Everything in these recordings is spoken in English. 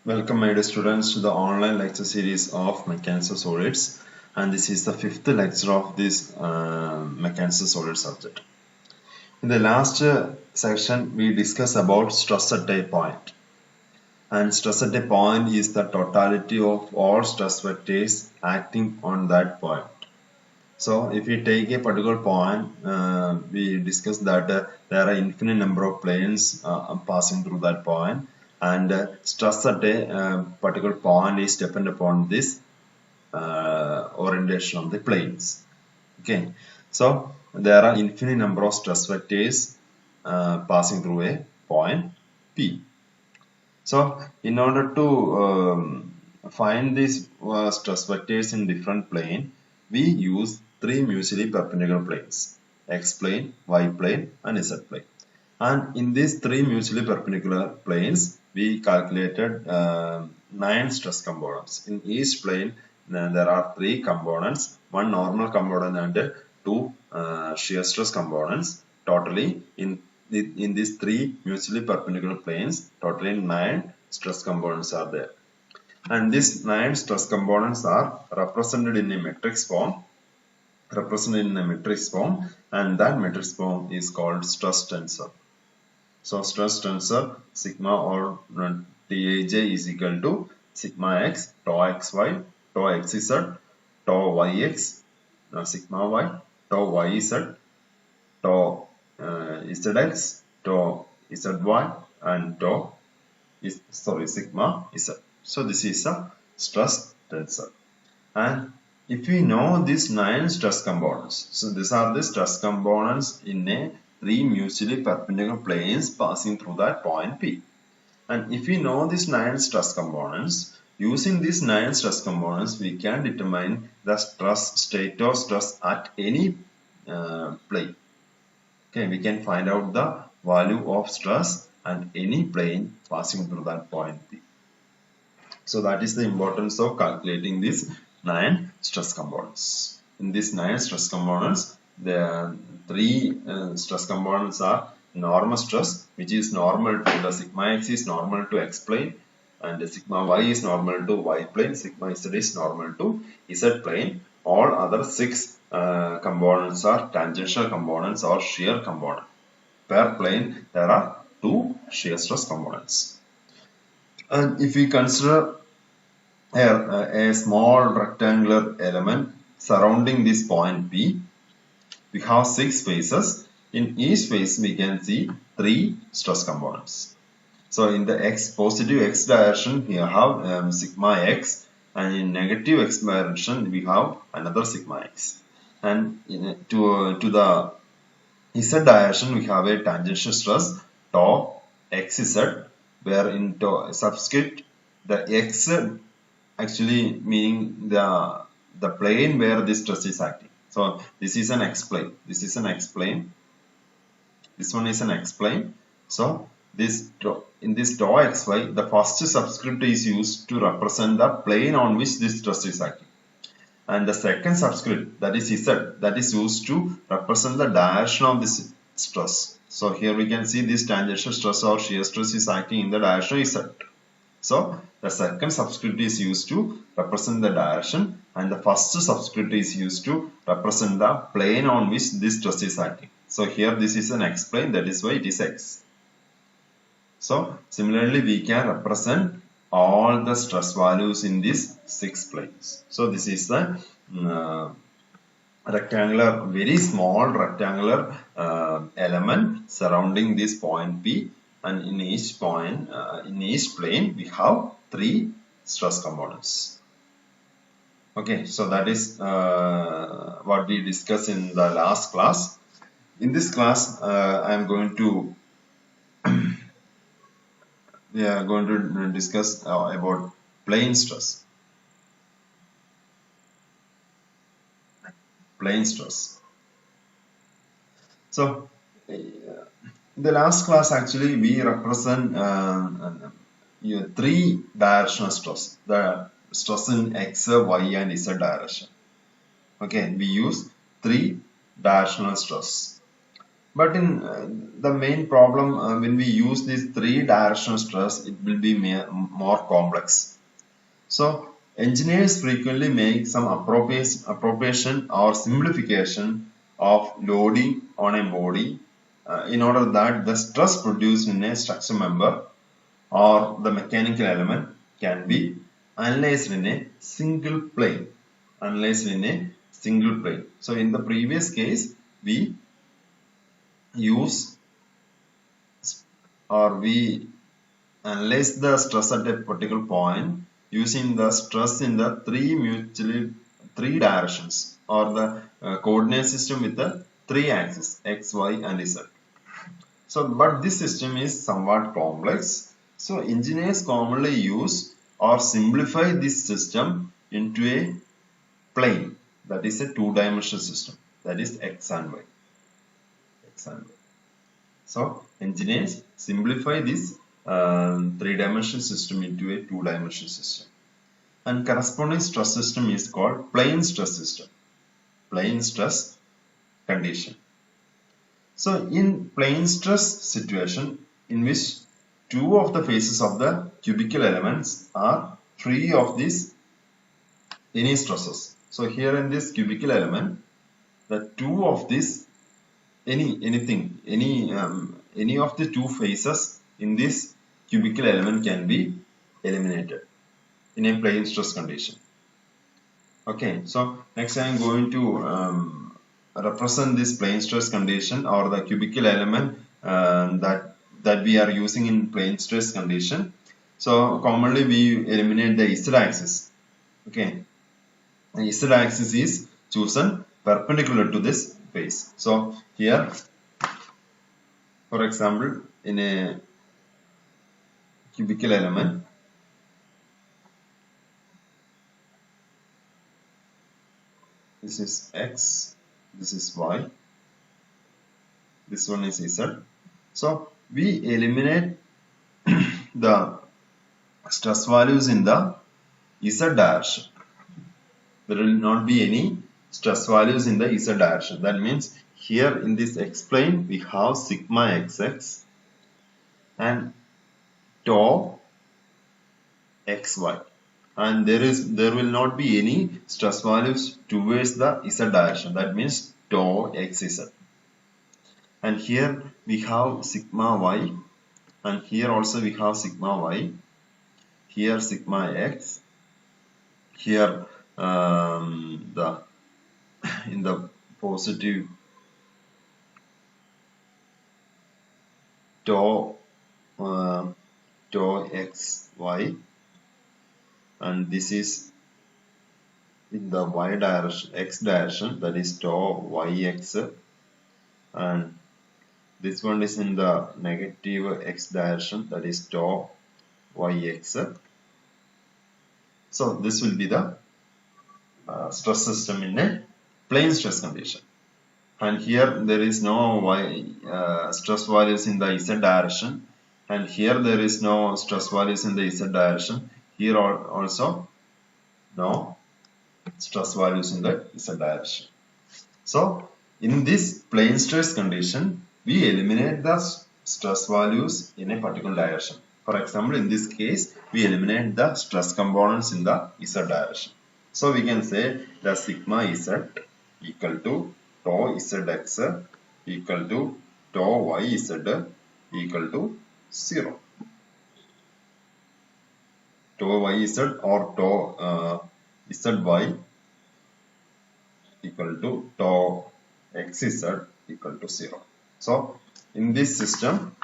Welcome my dear students to the online lecture series of Mechanics of Solids, and this is the fifth lecture of this Mechanics of Solids subject. In the last section we discussed about stress at a point, and stress at a point is the totality of all stress vectors acting on that point. So if we take a particular point, we discussed that there are infinite number of planes passing through that point, and stress at a particular point is dependent upon this orientation of the planes. Okay, so there are infinite number of stress vectors passing through a point P. So in order to find these stress vectors in different plane, we use three mutually perpendicular planes: x plane, y plane, and z plane. And in these three mutually perpendicular planes, we calculated 9 stress components. In each plane, there are 3 components: one normal component and 2 shear stress components. Totally, in these 3 mutually perpendicular planes, totally 9 stress components are there. And these 9 stress components are represented in a matrix form. And that matrix form is called stress tensor. So stress tensor sigma or Taj is equal to sigma x, tau xy, tau xz, tau yx, sigma y, tau yz, tau zx, tau zy, and tau sigma z. So this is a stress tensor. And if we know these 9 stress components, so these are the stress components in a 3 mutually perpendicular planes passing through that point P. And if we know these 9 stress components, using these 9 stress components, we can determine the state of stress at any plane. Okay, we can find out the value of stress at any plane passing through that point P. So that is the importance of calculating these 9 stress components. In these 9 stress components, the 3 stress components are normal stress, which is normal to the sigma x is normal to x plane, and the sigma y is normal to y plane, sigma z is normal to z plane. All other 6 components are tangential components or shear component. Per plane, there are 2 shear stress components. And if we consider a small rectangular element surrounding this point P, we have 6 faces. In each face, we can see 3 stress components. So in the positive x direction, we have sigma x, and in negative x direction, we have another sigma x. And to the z direction, we have a tangential stress tau xz, where in subscript the x actually meaning the plane where this stress is acting. So this is an x plane. This is an x plane. This one is an x plane. So this in this tau xy, the first subscript is used to represent the plane on which this stress is acting, and the second subscript, that is z, that is used to represent the direction of this stress. So here we can see this tangential stress or shear stress is acting in the direction z. So the second subscript is used to represent the direction, and the first subscript is used to represent the plane on which this stress is acting. So here this is an x plane, that is why it is x. So similarly we can represent all the stress values in these 6 planes. So this is the rectangular, very small rectangular element surrounding this point P, and in each point, in each plane, we have 3 stress components. Okay, so that is what we discussed in the last class. In this class, I am going to we are going to discuss about plane stress. Plane stress. So in the last class, actually, we represent 3 directional stress. The stress in x, y, and z direction. Okay, we use 3 directional stress. But in the main problem, when we use this three directional stress, it will be more complex. So engineers frequently make some appropriation or simplification of loading on a body in order that the stress produced in a structure member or the mechanical element can be analyzed in a single plane. So in the previous case, we use or we analyze the stress at a particular point using the stress in the three directions or the coordinate system with the three axes x, y and z. So but this system is somewhat complex. So engineers commonly use or simplify this system into a plane, that is a two-dimensional system, that is x and y. So engineers simplify this three-dimensional system into a two-dimensional system. And corresponding stress system is called plane stress system. Plane stress condition. So in plane stress situation, in which two of the faces of the cubical elements are free of this any stresses. So here in this cubical element, the two of this any of the two faces in this cubical element can be eliminated in a plane stress condition. Okay, so next I am going to represent this plane stress condition or the cubical element that we are using in plane stress condition. So commonly we eliminate the z-axis. Okay, the z-axis is chosen perpendicular to this face. So here, for example, in a cubical element, this is x, this is y, this one is z. So we eliminate the stress values in the z direction. There will not be any stress values in the z direction. That means here in this x plane we have sigma xx and tau xy, and there will not be any stress values towards the z direction. That means tau xz. And here we have sigma y, and here also we have sigma y, here sigma x, here in the positive tau xy, and this is in the y direction, x direction, that is tau yx, and this one is in the negative x direction, that is tau yx. So this will be the stress system in a plane stress condition. And here there is no stress values in the z direction, and here there is no stress values in the z direction. Here also no stress values in the z direction. So in this plane stress condition, we eliminate the stress values in a particular direction. For example, in this case, we eliminate the stress components in the z direction. So we can say the sigma z equal to tau zx equal to tau yz equal to 0. Tau yz or tau zy equal to tau xz equal to 0. So in this system,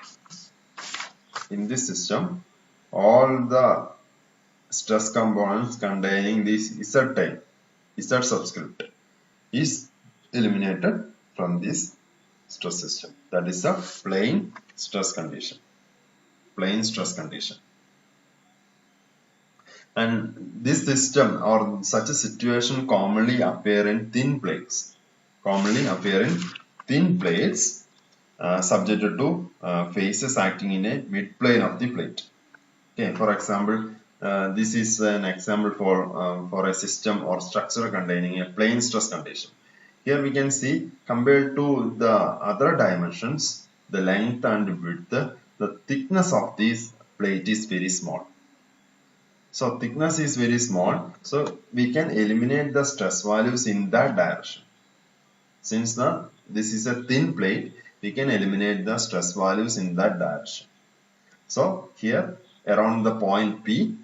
all the stress components containing this z type, z subscript, is eliminated from this stress system. That is a plane stress condition. And this system or such a situation commonly appear in thin plates. Subjected to faces acting in a mid-plane of the plate. Okay, for example, this is an example for a system or structure containing a plane stress condition. here we can see compared to the other dimensions, the length and width, the thickness of this plate is very small. So thickness is very small, so we can eliminate the stress values in that direction. Since this is a thin plate, we can eliminate the stress values in that direction. So here around the point P,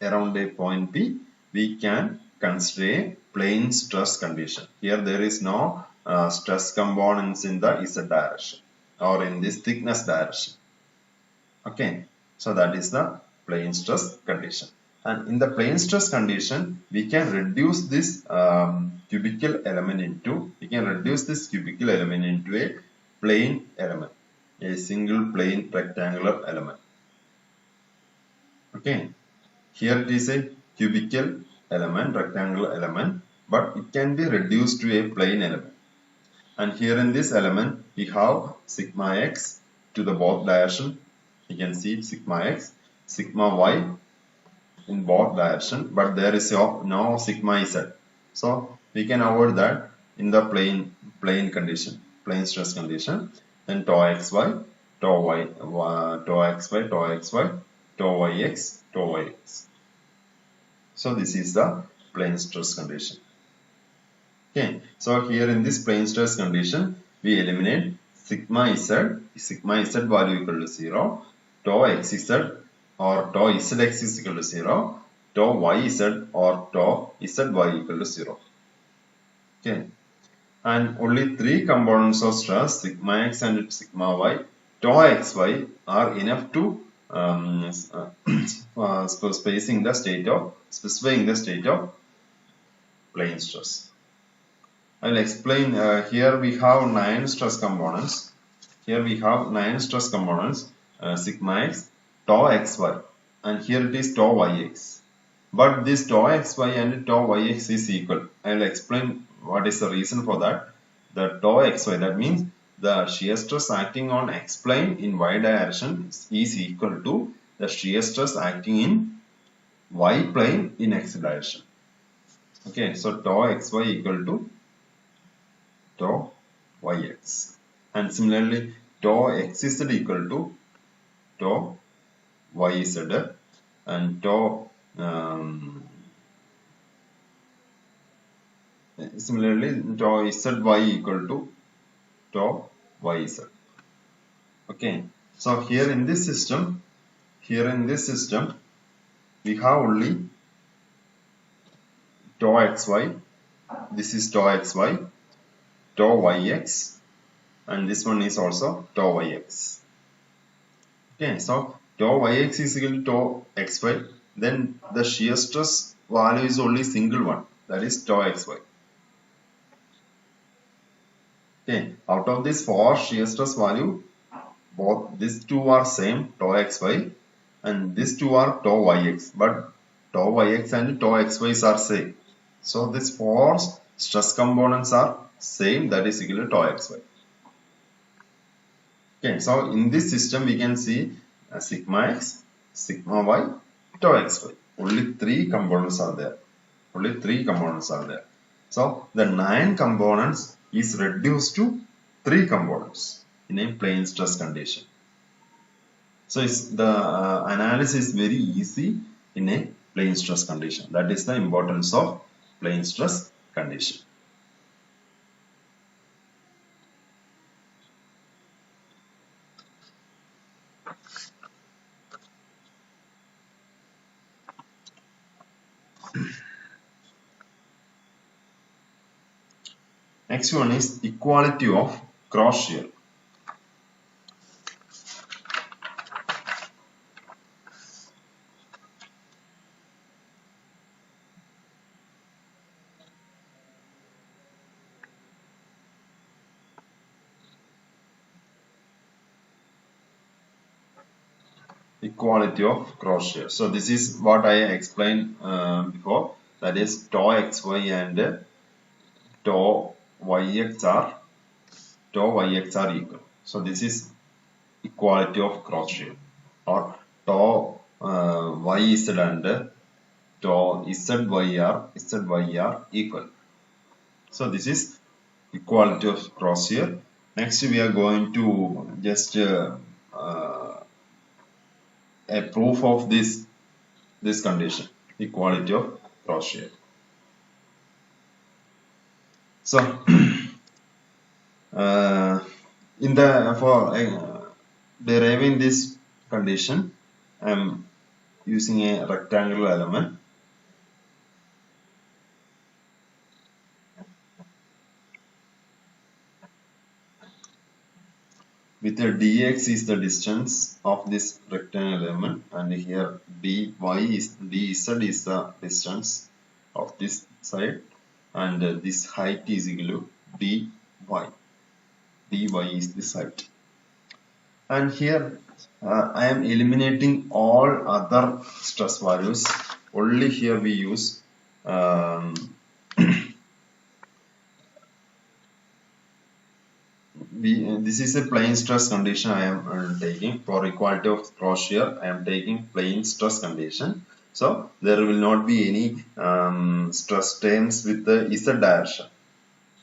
around a point P, we can consider a plane stress condition. Here there is no stress components in the Z direction or in this thickness direction. Okay, so that is the plane stress condition. And in the plane stress condition, we can reduce this cubical element into a plane element, a single plane rectangular element. Okay, here it is a cubical element, rectangular element, but it can be reduced to a plane element. And here in this element, we have sigma x to the both direction. You can see sigma x, sigma y in both direction, but there is no sigma z. So we can avoid that in the plane condition, plane stress condition. Then tau xy, tau y, tau xy, tau xy, tau yx, tau yx. So this is the plane stress condition. Okay, so here in this plane stress condition, we eliminate sigma z value equal to 0, tau xz or tau zx is equal to 0, tau yz or tau zy equal to 0. Okay, and only three components of stress, sigma x and sigma y, tau xy are enough to specifying the state of plane stress. I will explain. Here we have 9 stress components. Sigma x, tau xy, and here it is tau yx. But this tau xy and tau yx is equal. I will explain what is the reason for that. The tau xy, that means the shear stress acting on x plane in y direction is equal to the shear stress acting in y plane in x direction. Okay, so tau xy equal to tau yx, and similarly tau xz equal to tau yz, and similarly tau zy equal to tau yz. Okay, so here in this system we have only tau xy, this is tau xy, tau yx, and this one is also tau yx. Okay, so tau yx is equal to tau xy, then the shear stress value is only single one, that is tau xy. Okay, out of this 4 shear stress value, both these two are same, tau xy, and these two are tau yx, but tau yx and tau xy are same. So these 4 stress components are same, that is equal to tau xy. Okay, so in this system we can see sigma x, sigma y, tau xy. Only 3 components are there. So the 9 components is reduced to 3 components in a plane stress condition. So the analysis is very easy in a plane stress condition. That is the importance of plane stress condition. Next one is equality of cross shear. Equality of cross shear. So this is what I explained before, that is tau xy and tau yx are equal. So this is equality of cross shear, or tau yz and tau zy are equal. So this is equality of cross shear. Next we are going to just a proof of this condition, equality of cross shear. So in the for deriving this condition, I am using a rectangular element. With a dx is the distance of this rectangular element, and here dy is dz is the distance of this side, and this height is equal to dy. Dy is this height. And here I am eliminating all other stress values. Only here we use this is a plane stress condition I am taking for equality of cross shear. I am taking plane stress condition. So there will not be any stress terms with the z direction.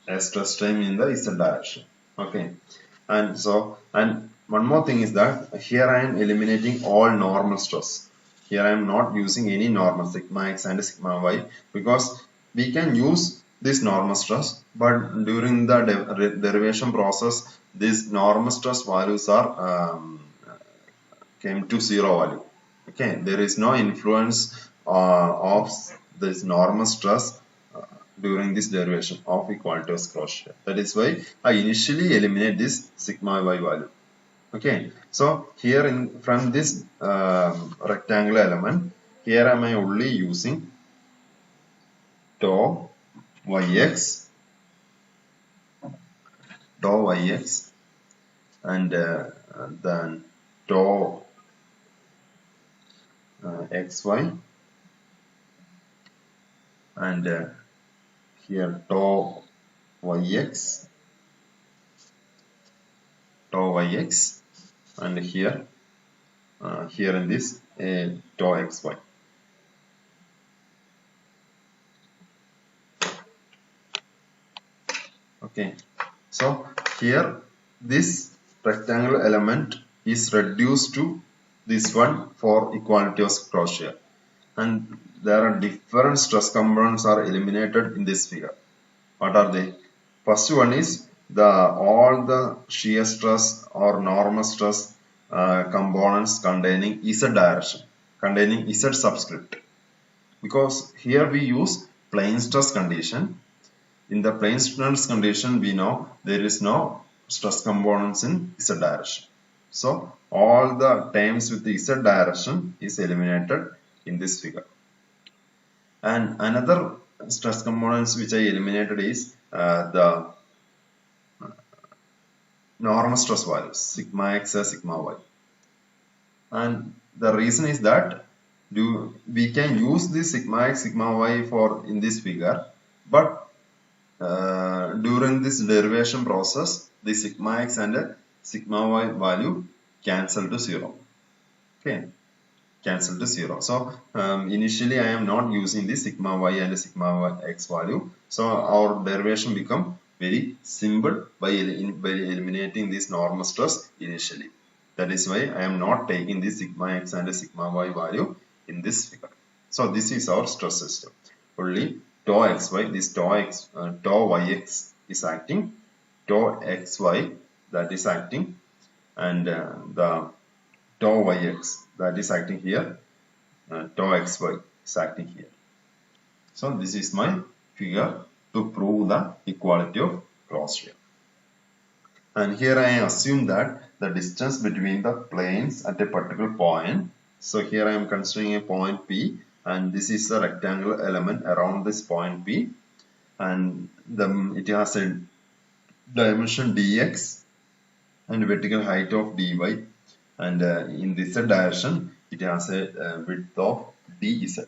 A stress term in the z direction. Okay. And one more thing is that here I am eliminating all normal stress. Here I am not using any normal sigma x and sigma y, because we can use this normal stress, but during the derivation process, these normal stress values are came to zero value. Okay, there is no influence of this normal stress during this derivation of equality of cross shear. That is why I initially eliminate this sigma y value. Okay, so here from this rectangular element, here am I only using tau yx, and then tau xy, and here tau yx, and here in this tau xy. Okay, so here this rectangular element is reduced to this one for equality of cross shear, and there are different stress components are eliminated in this figure. What are they? First one is all the shear stress or normal stress components containing z direction, containing z subscript, because here we use plane stress condition. In the plane stress condition, we know there is no stress components in z direction. So all the terms with the z direction is eliminated in this figure. And another stress components which I eliminated is the normal stress values, sigma x and sigma y. And the reason is that we can use this sigma x, sigma y for in this figure, but during this derivation process, the sigma x and sigma y value cancel to zero. Okay, cancel to zero. So initially I am not using the sigma y and sigma x value. So our derivation become very simple by eliminating this normal stress initially. That is why I am not taking the sigma x and sigma y value in this figure. So this is our stress system. Only tau xy, this tau yx is acting, tau xy that is acting, and the tau yx that is acting here, tau xy is acting here. So this is my figure to prove the equality of cross shear. And here I assume that the distance between the planes at a particular point. So here I am considering a point P, and this is the rectangular element around this point P, and it has a dimension dx and vertical height of dy, and in this direction it has a width of dz.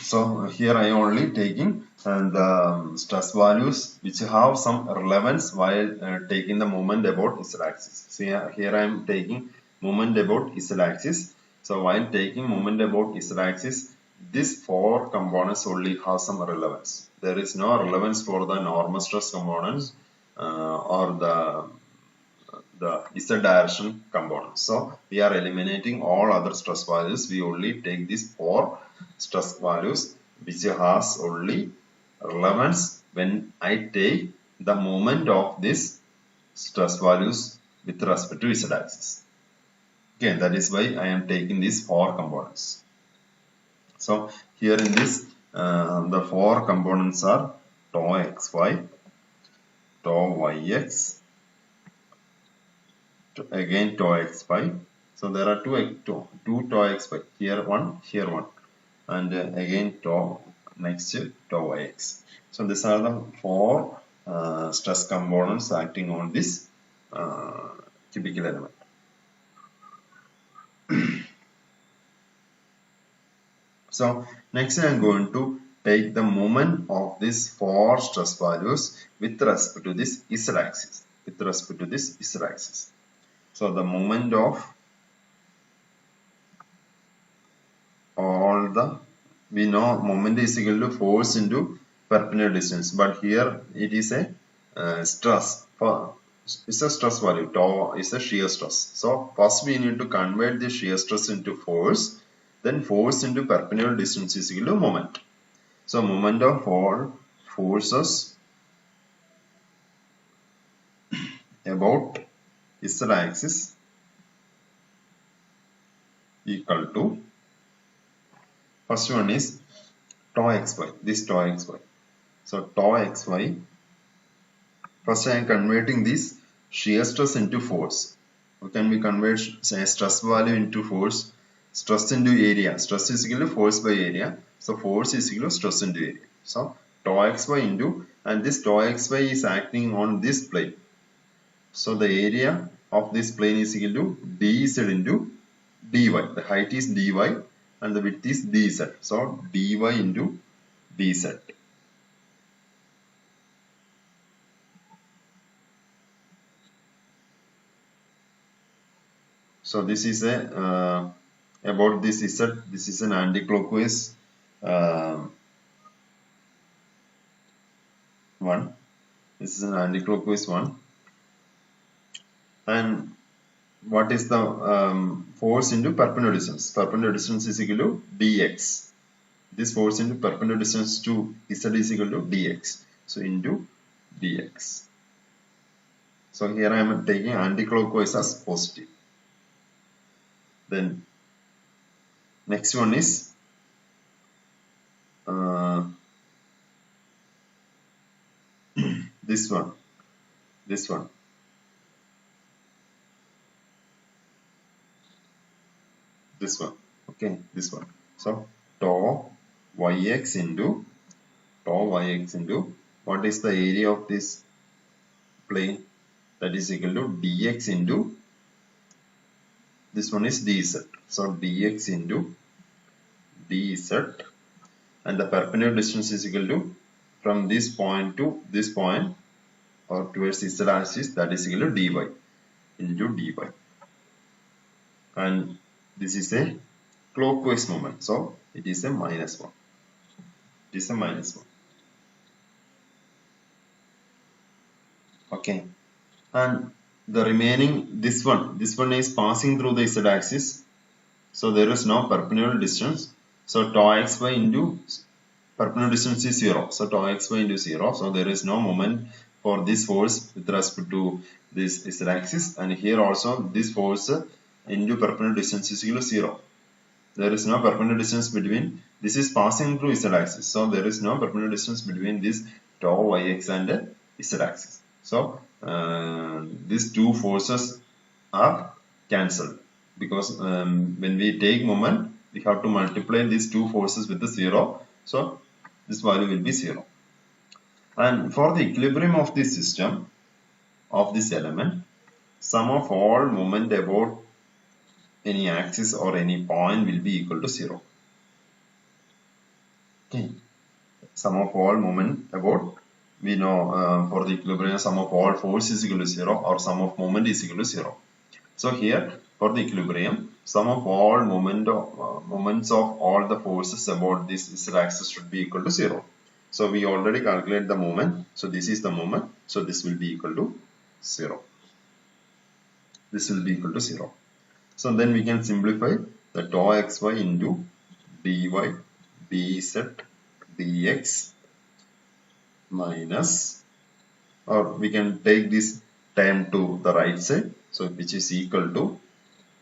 So here I am only taking the stress values which have some relevance while taking the moment about z-axis. So here I am taking moment about z-axis. So while taking moment about z-axis, this four components only have some relevance. There is no relevance for the normal stress components or the Z direction components. So we are eliminating all other stress values. We only take these four stress values which has only relevance when I take the moment of this stress values with respect to Z axis. Okay, that is why I am taking these four components. So here in this, the four components are tau xy, tau yx, again tau xy. So there are two tau xy, here one, and again tau next to tau yx. So these are the four stress components acting on this cubical element. So next I am going to take the moment of these four stress values with respect to this Z axis. So the moment of all the, we know moment is equal to force into perpendicular distance, but here it is a stress. It's a stress value. Tau is a shear stress. So first we need to convert the shear stress into force. Then force into perpendicular distance is equal to moment. So moment of all forces about Z axis equal to, first one is tau xy, this tau xy. So tau xy, first I am converting this shear stress into force. How can we convert stress value into force? Stress into area. Stress is equal to force by area. So force is equal to stress into area. So tau xy into, and this tau xy is acting on this plane. So the area of this plane is equal to dz into dy. The height is dy and the width is dz. So dy into dz. So this is a about this Z. This is an anti-clockwise one. This is an anti-clockwise one. And what is the force into perpendicular distance? Perpendicular distance is equal to dx. This force into perpendicular distance to Z is equal to dx. So into dx. So here I am taking anti-clockwise as positive. Then next one is this one. This one. Okay, this one. So tau yx into what is the area of this plane? That is equal to dx into, this one is dz. So dx into dz, and the perpendicular distance is equal to from this point to this point or towards Z axis, that is equal to dy into dy. And this is a clockwise moment, so it is a -1. It is a -1. Okay, and the remaining, this one is passing through the Z axis, so there is no perpendicular distance. So tau xy into perpendicular distance is 0. So tau xy into 0. So there is no moment for this force with respect to this Z axis, and here also this force into perpendicular distance is equal to 0. There is no perpendicular distance between, this is passing through Z axis. So there is no perpendicular distance between this tau yx and Z axis. So these two forces are cancelled, because when we take moment, we have to multiply these two forces with the 0. So this value will be 0. And for the equilibrium of this system, of this element, sum of all moment about any axis or any point will be equal to 0. Okay. Sum of all moment about, we know for the equilibrium, sum of all force is equal to 0, or sum of moment is equal to 0. So here for the equilibrium, sum of all moments of all the forces about this z axis should be equal to 0. So we already calculate the moment. So this is the moment. So this will be equal to 0. This will be equal to 0. So then we can simplify the tau xy into dy dz dx minus, or we can take this term to the right side, so which is equal to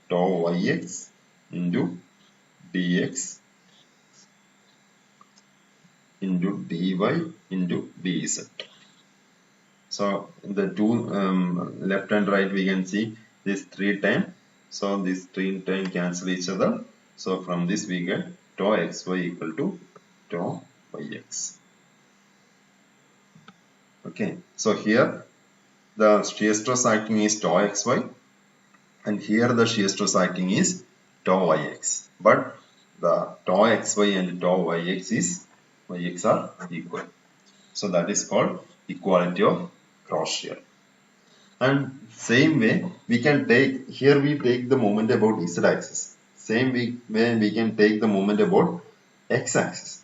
tau yx into dx into dy into dz. So in the two left and right we can see this 3 times. So this 3 times cancel each other. So from this we get tau xy equal to tau yx. Okay, so here the shear stress acting is tau xy, and here the shear stress acting is tau yx. But the tau xy and tau yx are equal. So that is called equality of cross shear. And same way we can take, here we take the moment about z axis. Same way we can take the moment about x axis.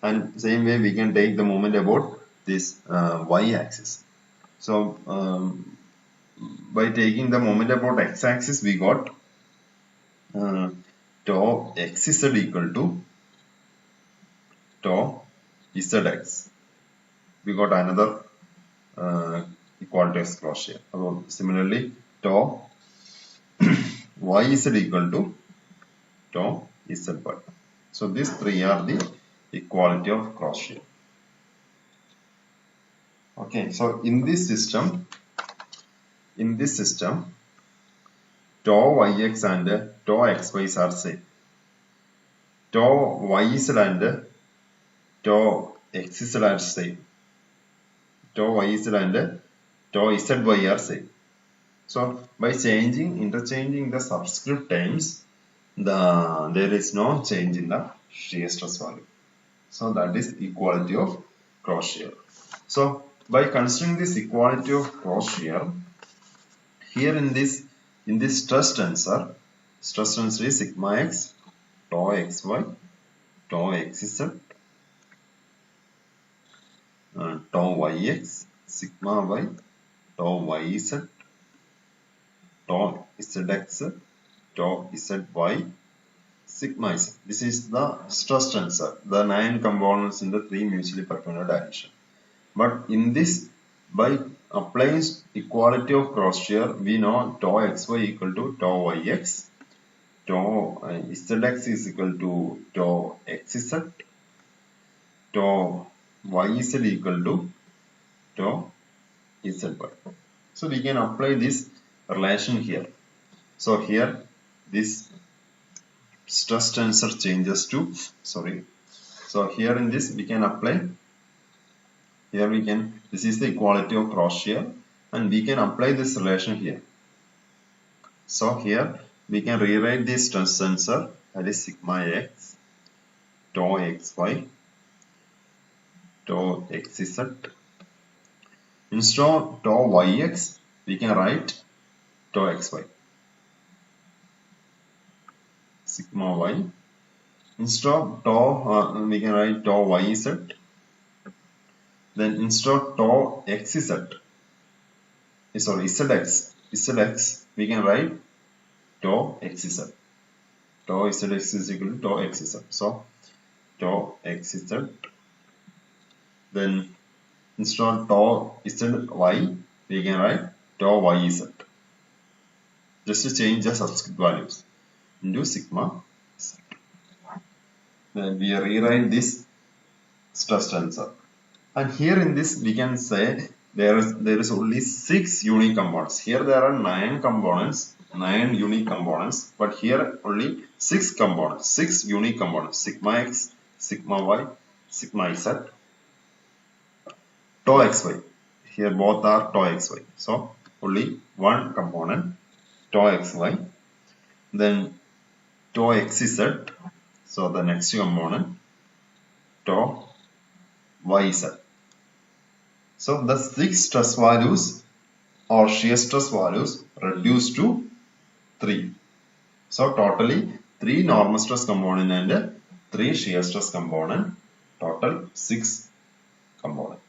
And same way we can take the moment about this y axis. So by taking the moment about x axis we got tau xz equal to tau zx. We got another equality of cross shear. Similarly, tau yz equal to tau zy. So these three are the equality of cross shear. Okay, so in this system, tau yx and tau xy are same. Tau yz and tau xz are same. Tau yz and tau zy are same. So by interchanging the subscript terms, there is no change in the shear stress value. So that is equality of cross shear. So by considering this equality of cross shear, here in this stress tensor is sigma x, tau xy, tau xz, tau yx, sigma y, tau yz, tau zx, tau zy, sigma z. This is the stress tensor, the 9 components in the 3 mutually perpendicular direction. But in this, by applying equality of cross shear, we know tau xy equal to tau yx, tau zx is equal to tau xz, tau yz equal to tau zy. So we can apply this relation here. So here this stress tensor changes to, so here in this we can apply, this is the equality of cross shear, and we can apply this relation here. So here we can rewrite this stress tensor, that is sigma x, tau xy, tau xz. Instead of tau yx, we can write tau xy, sigma y. Instead of tau, we can write tau yz. Then instead of tau zx, we can write tau xz. Tau zx is equal to tau xz. So tau xz. Then instead of tau zy, we can write tau yz. Just to change the subscript values into sigma z. Then we rewrite this stress tensor. And here in this we can say there is only 6 unique components. Here there are 9 components, 9 unique components, but here only 6 components, 6 unique components: sigma x, sigma y, sigma z, tau xy. Here both are tau xy. So only one component, tau xy. Then tau xz. So the next component, tau yz. So the 6 stress values or shear stress values reduced to 3. So totally 3 normal stress component and 3 shear stress component. Total 6 component.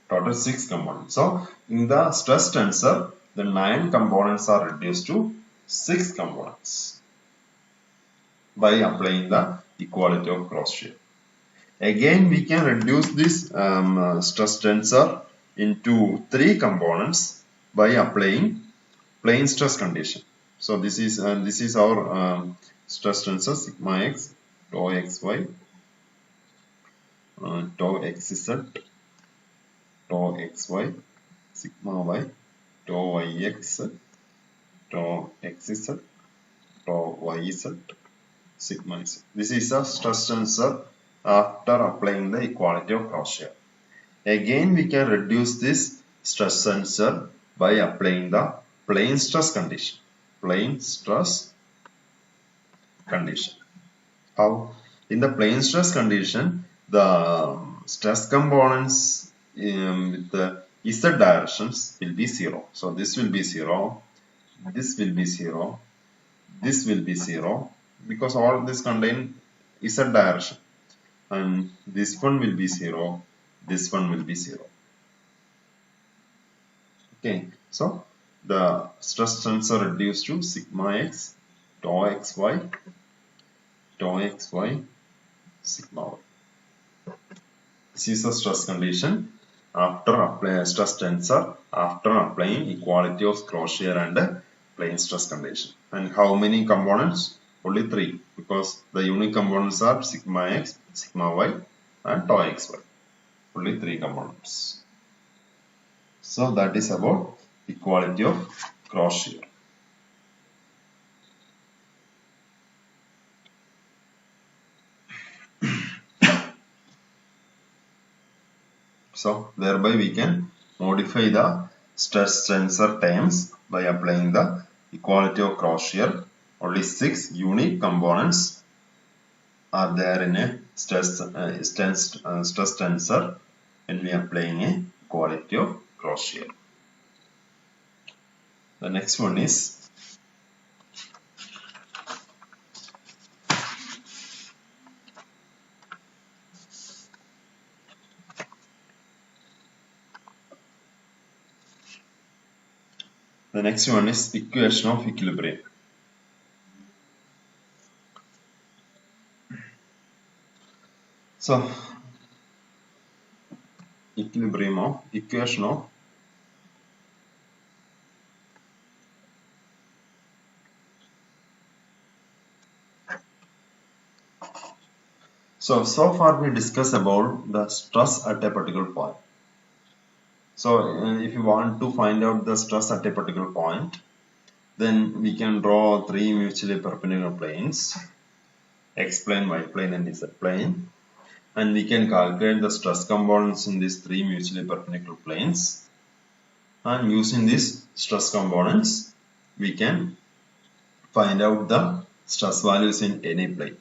Total 6 components. So in the stress tensor, the 9 components are reduced to 6 components by applying the equality of cross shear. Again, we can reduce this stress tensor into 3 components by applying plane stress condition. So this is our stress tensor sigma x, tau xy, tau xz, tau xy, sigma y, tau yx, tau xz, tau yz, sigma z. This is a stress tensor after applying the equality of cross shear. Again, we can reduce this stress tensor by applying the plane stress condition. Plane stress condition. How? In the plane stress condition, the stress components with the z directions will be 0. So this will be 0, this will be 0, this will be 0, because all this contain z direction, and this one will be 0, this one will be 0. Okay, so the stress tensor reduced to sigma x, tau xy, tau xy, sigma y. This is the stress condition after applying stress tensor after applying equality of cross shear and plane stress condition. And how many components? Only 3, because the unique components are sigma x, sigma y, and tau xy. Only 3 components. So that is about equality of cross shear. So thereby we can modify the stress tensor terms by applying the equality of cross shear. Only 6 unique components are there in a stress tensor when we are applying a equality of cross shear. The next one is equation of equilibrium. So equation of So far we discussed about the stress at a particular point. So if you want to find out the stress at a particular point, then we can draw 3 mutually perpendicular planes, x plane, y plane and z plane, and we can calculate the stress components in these 3 mutually perpendicular planes, and using these stress components we can find out the stress values in any plane.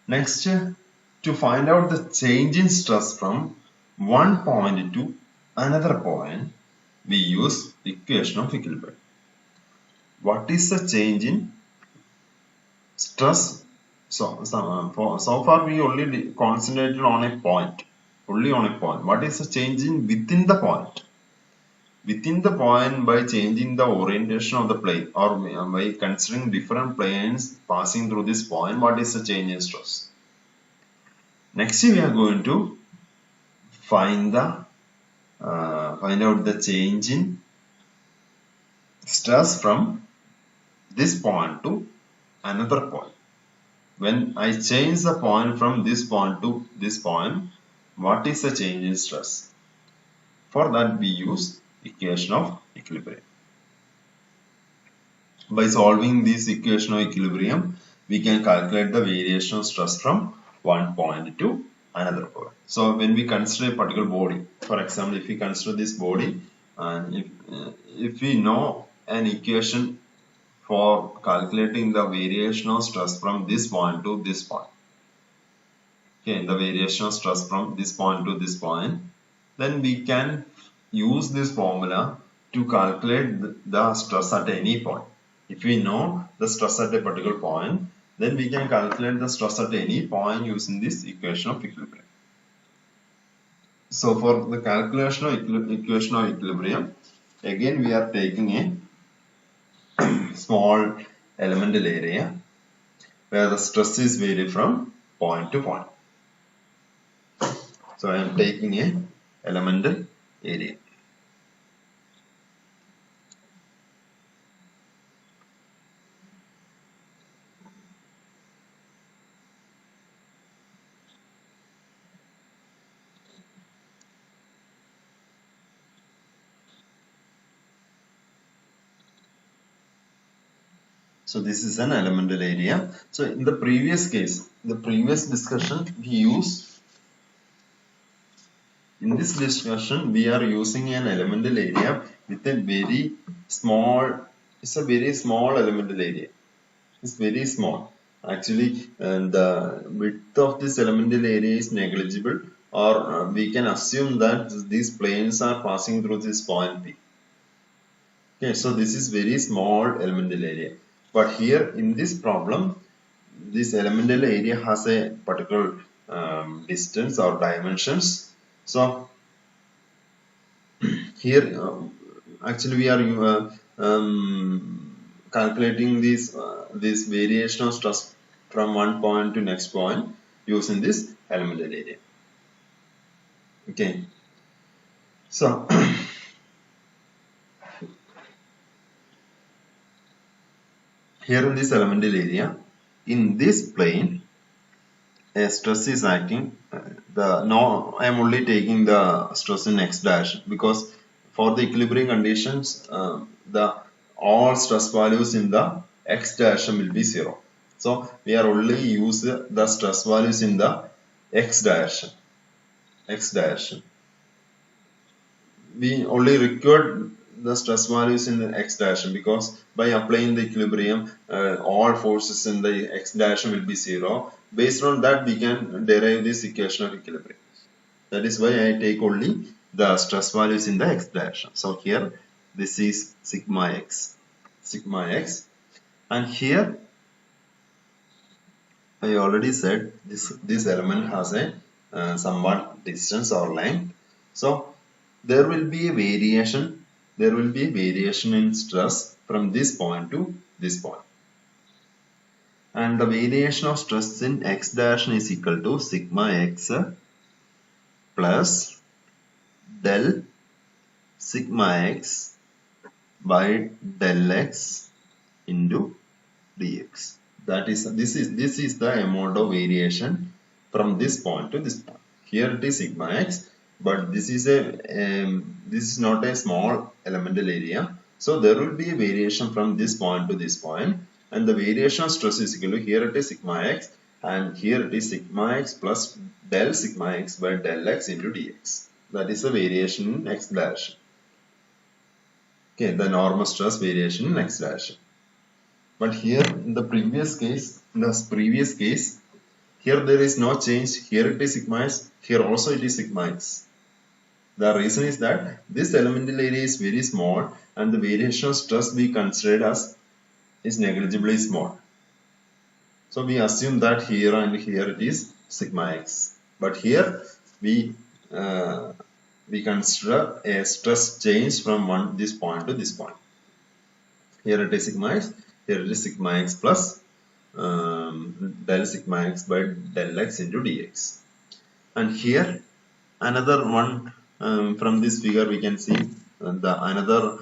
Next, to find out the change in stress from one point to another point, we use equation of equilibrium. What is the change in stress? So far we only concentrated on a point, only on a point. What is the change in within the point? Within the point, by changing the orientation of the plane or by considering different planes passing through this point, what is the change in stress? Next, we are going to find out the change in stress from this point to another point. When I change the point from this point to this point, what is the change in stress? For that we use equation of equilibrium. By solving this equation of equilibrium, we can calculate the variation of stress from one point to another point. So when we consider a particular body, for example, if we consider this body, and if we know an equation for calculating the variation of stress from this point to this point, okay, the variation of stress from this point to this point, then we can use this formula to calculate the stress at any point. If we know the stress at a particular point, then we can calculate the stress at any point using this equation of equilibrium. So for the calculation of equation of equilibrium, again we are taking a small elemental area where the stresses vary from point to point. So I am taking a elemental area. So this is an elemental area. So in the previous case, the previous discussion we used, in this discussion we are using an elemental area with a very small, it's a very small elemental area. It's very small. Actually, the width of this elemental area is negligible, or we can assume that these planes are passing through this point P. Okay, so this is very small elemental area. But here in this problem, this elemental area has a particular distance or dimensions. So here actually we are calculating this variation of stress from one point to next point using this elemental area. Okay, so here in this elemental area, in this plane, a stress is acting. I am only taking the stress in x dash because for the equilibrium conditions, the all stress values in the x direction will be 0. So we are only use the stress values in the x direction. We only record the stress values in the x direction because by applying the equilibrium, all forces in the x direction will be 0. Based on that, we can derive this equation of equilibrium. That is why I take only the stress values in the x direction. So here this is sigma x, and here I already said this element has a somewhat distance or length. So there will be a variation. There will be a variation in stress from this point to this point. And the variation of stress in x direction is equal to sigma x plus del sigma x by del x into dx. That is this is the amount of variation from this point to this point. Here it is sigma x, but this is not a small elemental area. So there will be a variation from this point to this point, and the variation of stress is equal to, here it is sigma x, and here it is sigma x plus del sigma x by del x into dx. That is the variation in x direction. Okay, the normal stress variation in x direction. But here in the previous case, here there is no change. Here it is sigma x, here also it is sigma x. The reason is that this elemental area is very small and the variation of stress we considered as is negligibly small. So we assume that here and here it is sigma x. But here we consider a stress change from this point to this point. Here it is sigma x, here it is sigma x plus del sigma x by del x into dx. And here another one, from this figure we can see the another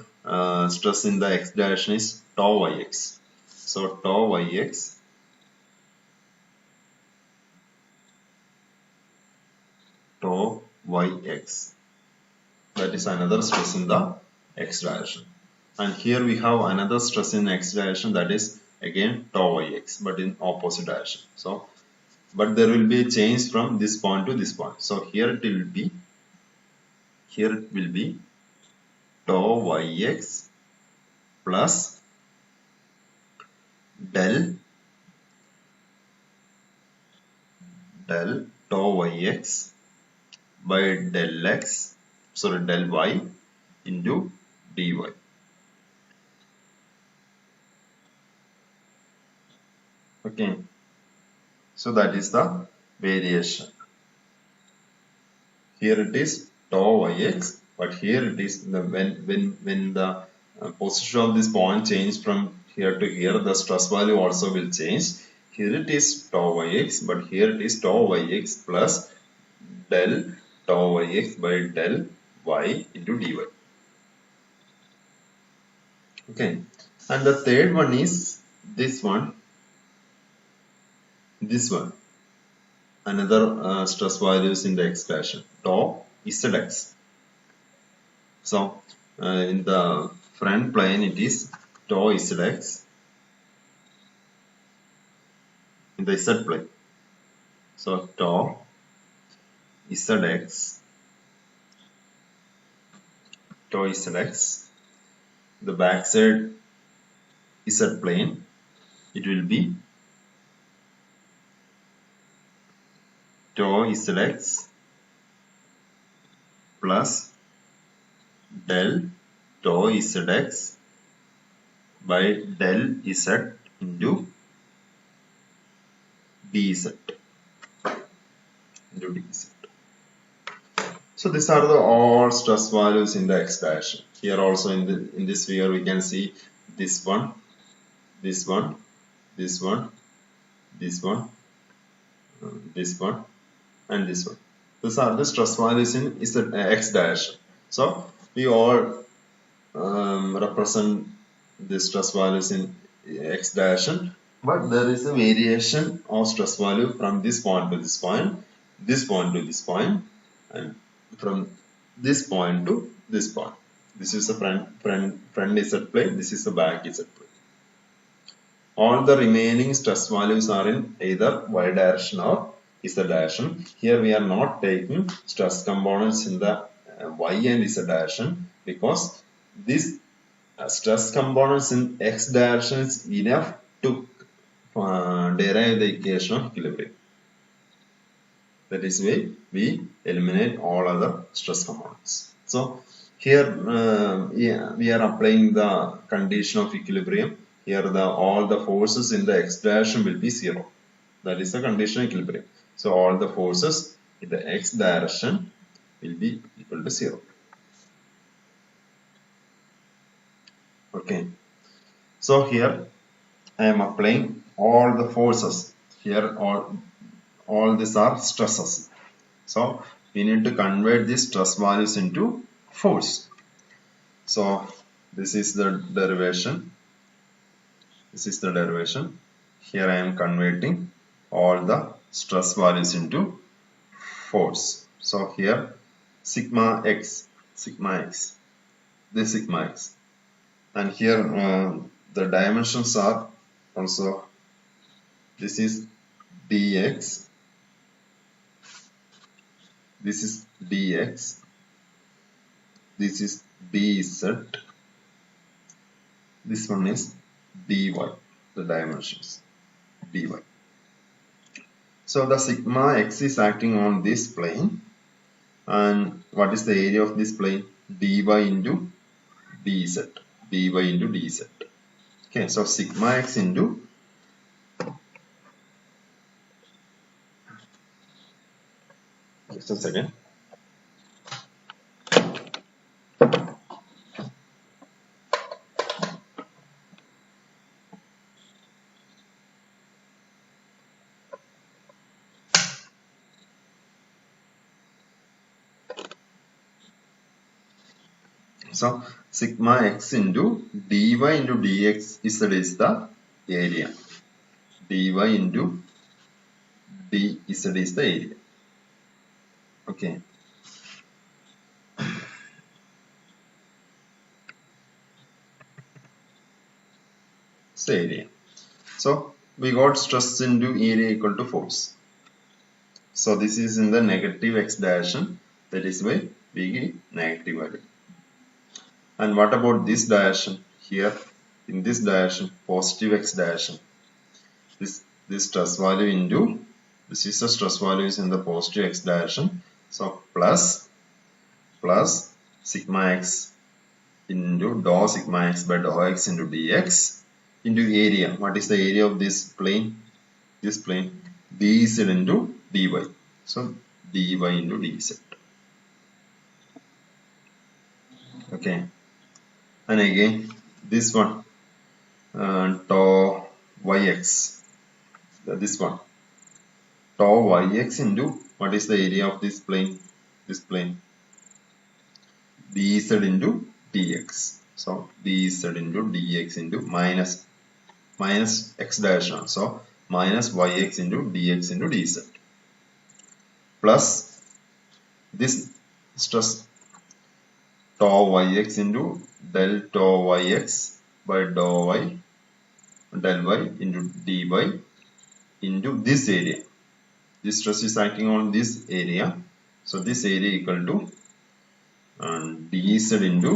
stress in the x direction is tau yx. So tau yx that is another stress in the x direction. And here we have another stress in x direction, that is again tau yx, but in opposite direction. So but there will be a change from this point to this point. So here it will be tau yx plus del tau yx by del y into dy. Okay, so that is the variation. Here it is tau yx, but here it is when the position of this point change from here to here, the stress value also will change. Here it is tau yx, but here it is tau yx plus del tau yx by del y into dy. Okay, and the third one is this one, another stress values in the expression tau zx. So in the front plane it is tau zx in the z plane. So tau zx, the backside z plane, it will be tau zx plus del tau zx by del z into dz. So these are the all stress values in the x direction. Here also in this figure we can see this one, this one, this one, this one, this one, and this one. These are the stress values in x direction. So we all represent the stress values in x direction, but there is a variation of stress value from this point to this point, this point to this point, and from this point to this point. This is the front Z plane, this is the back Z plane. All the remaining stress values are in either y direction or z direction. Here we are not taking stress components in the y and z direction because this stress components in x direction is enough to derive the equation of equilibrium. That is why we eliminate all other stress components. So here we are applying the condition of equilibrium. Here all the forces in the x direction will be 0. That is the condition of equilibrium. So all the forces in the x direction will be equal to 0. Okay. So here I am applying all the forces. Here all these are stresses. So we need to convert these stress values into force. So this is the derivation. This is the derivation. Here I am converting all the stress values into force. So here sigma x, this sigma x, and here the dimensions are also, this is dx, this is dx, this is dz, this one is dy, the dimensions dy. So the sigma x is acting on this plane, and what is the area of this plane? Dy into dz, dy into dz. Okay, so sigma x into just a second. So sigma x into dy into dx is the area. Dy into dz is the area. Okay. It's the area. So we got stress into area equal to force. So this is in the negative x direction. That is why we get negative value. And what about this direction? Here in this direction, positive x direction, this stress value into, this is the stress value is in the positive x direction. So plus sigma x into dou sigma x by dou x into dx into area. What is the area of this plane? This plane dz into dy. So dy into dz. Okay, and again this one tau yx. This one tau yx into what is the area of this plane? This plane dz into dx. So dz into dx into minus x dash on. So minus yx into dx into dz plus this stress tau yx into del tau yx by del y into dy into this area. This stress is acting on this area. So this area equal to dz into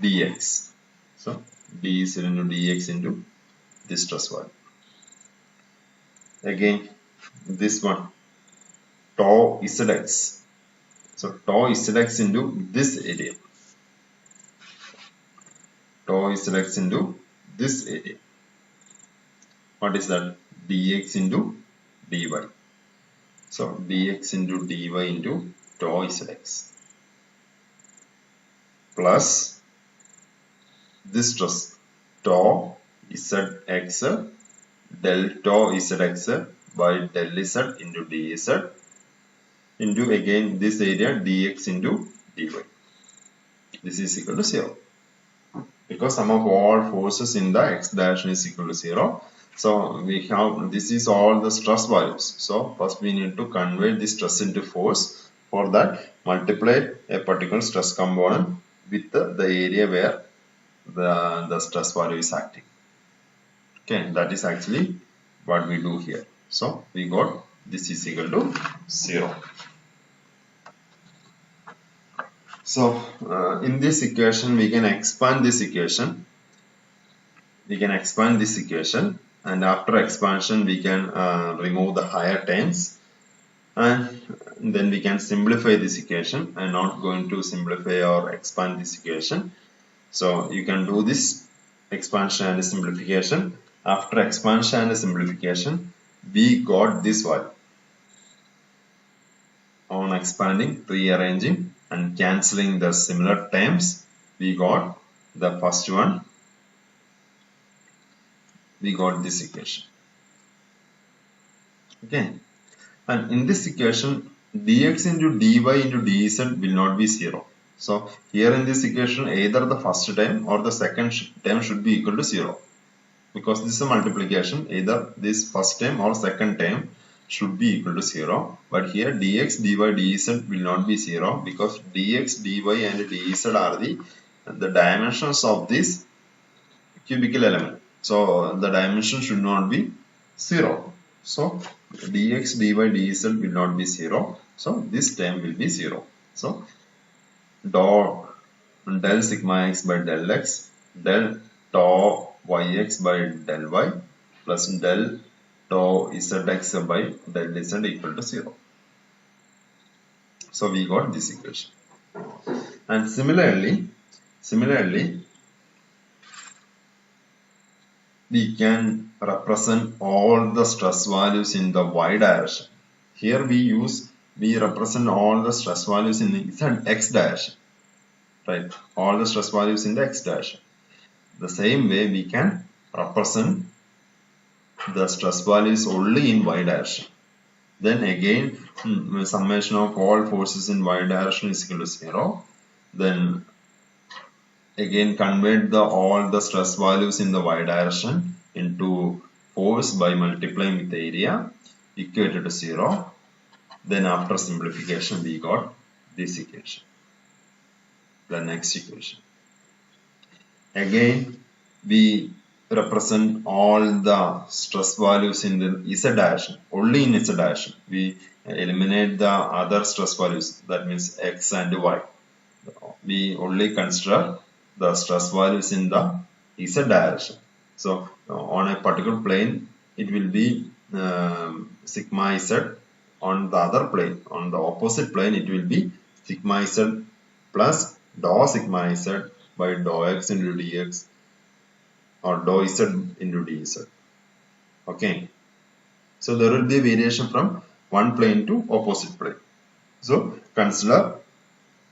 dx. So dz into dx into this stress value. Again this one tau zx. So tau zx into this area. Tau zx into this area. What is that? Dx into dy. So dx into dy into tau zx plus this stress tau zx del tau zx by del z into dz into again this area dx into dy. This is equal to 0 because sum of all forces in the x direction is equal to 0. So we have, this is all the stress values. So first we need to convert this stress into force. For that, multiply a particular stress component with the area where the stress value is acting. Okay, that is actually what we do here. So we got this is equal to 0. So in this equation we can expand this equation. And after expansion we can remove the higher terms and then we can simplify this equation. I'm not going to simplify or expand this equation. So you can do this expansion and simplification. After expansion and simplification we got this value. On expanding, rearranging and cancelling the similar terms, we got the first one. We got this equation. Okay, and in this equation dx into dy into dz will not be 0. So here in this equation either the first term or the second term should be equal to 0 because this is a multiplication. Either this first term or second term should be equal to 0, but here dx, dy, dz will not be 0 because dx, dy and dz are the dimensions of this cubical element. So the dimension should not be 0. So dx, dy, dz will not be 0. So this term will be 0. So del sigma x by del x, del tau yx by del y plus del tau zx by del z equal to 0. So we got this equation. And similarly we can represent all the stress values in the y direction. Here we represent all the stress values in the x direction. Right? All the stress values in the x direction. The same way we can represent the stress values only in y direction. Then again summation of all forces in y direction is equal to 0. Then again convert all the stress values in the y direction into force by multiplying with the area equated to 0. Then after simplification we got this equation. The next equation. Again we represent all the stress values in the z direction, only in z direction. We eliminate the other stress values, that means x and y. We only consider the stress values in the z direction. So on a particular plane it will be sigma z. On the other plane, on the opposite plane, it will be sigma z plus dou sigma z by dou x into dx or dou z into dz. Okay, so there will be a variation from one plane to opposite plane. So consider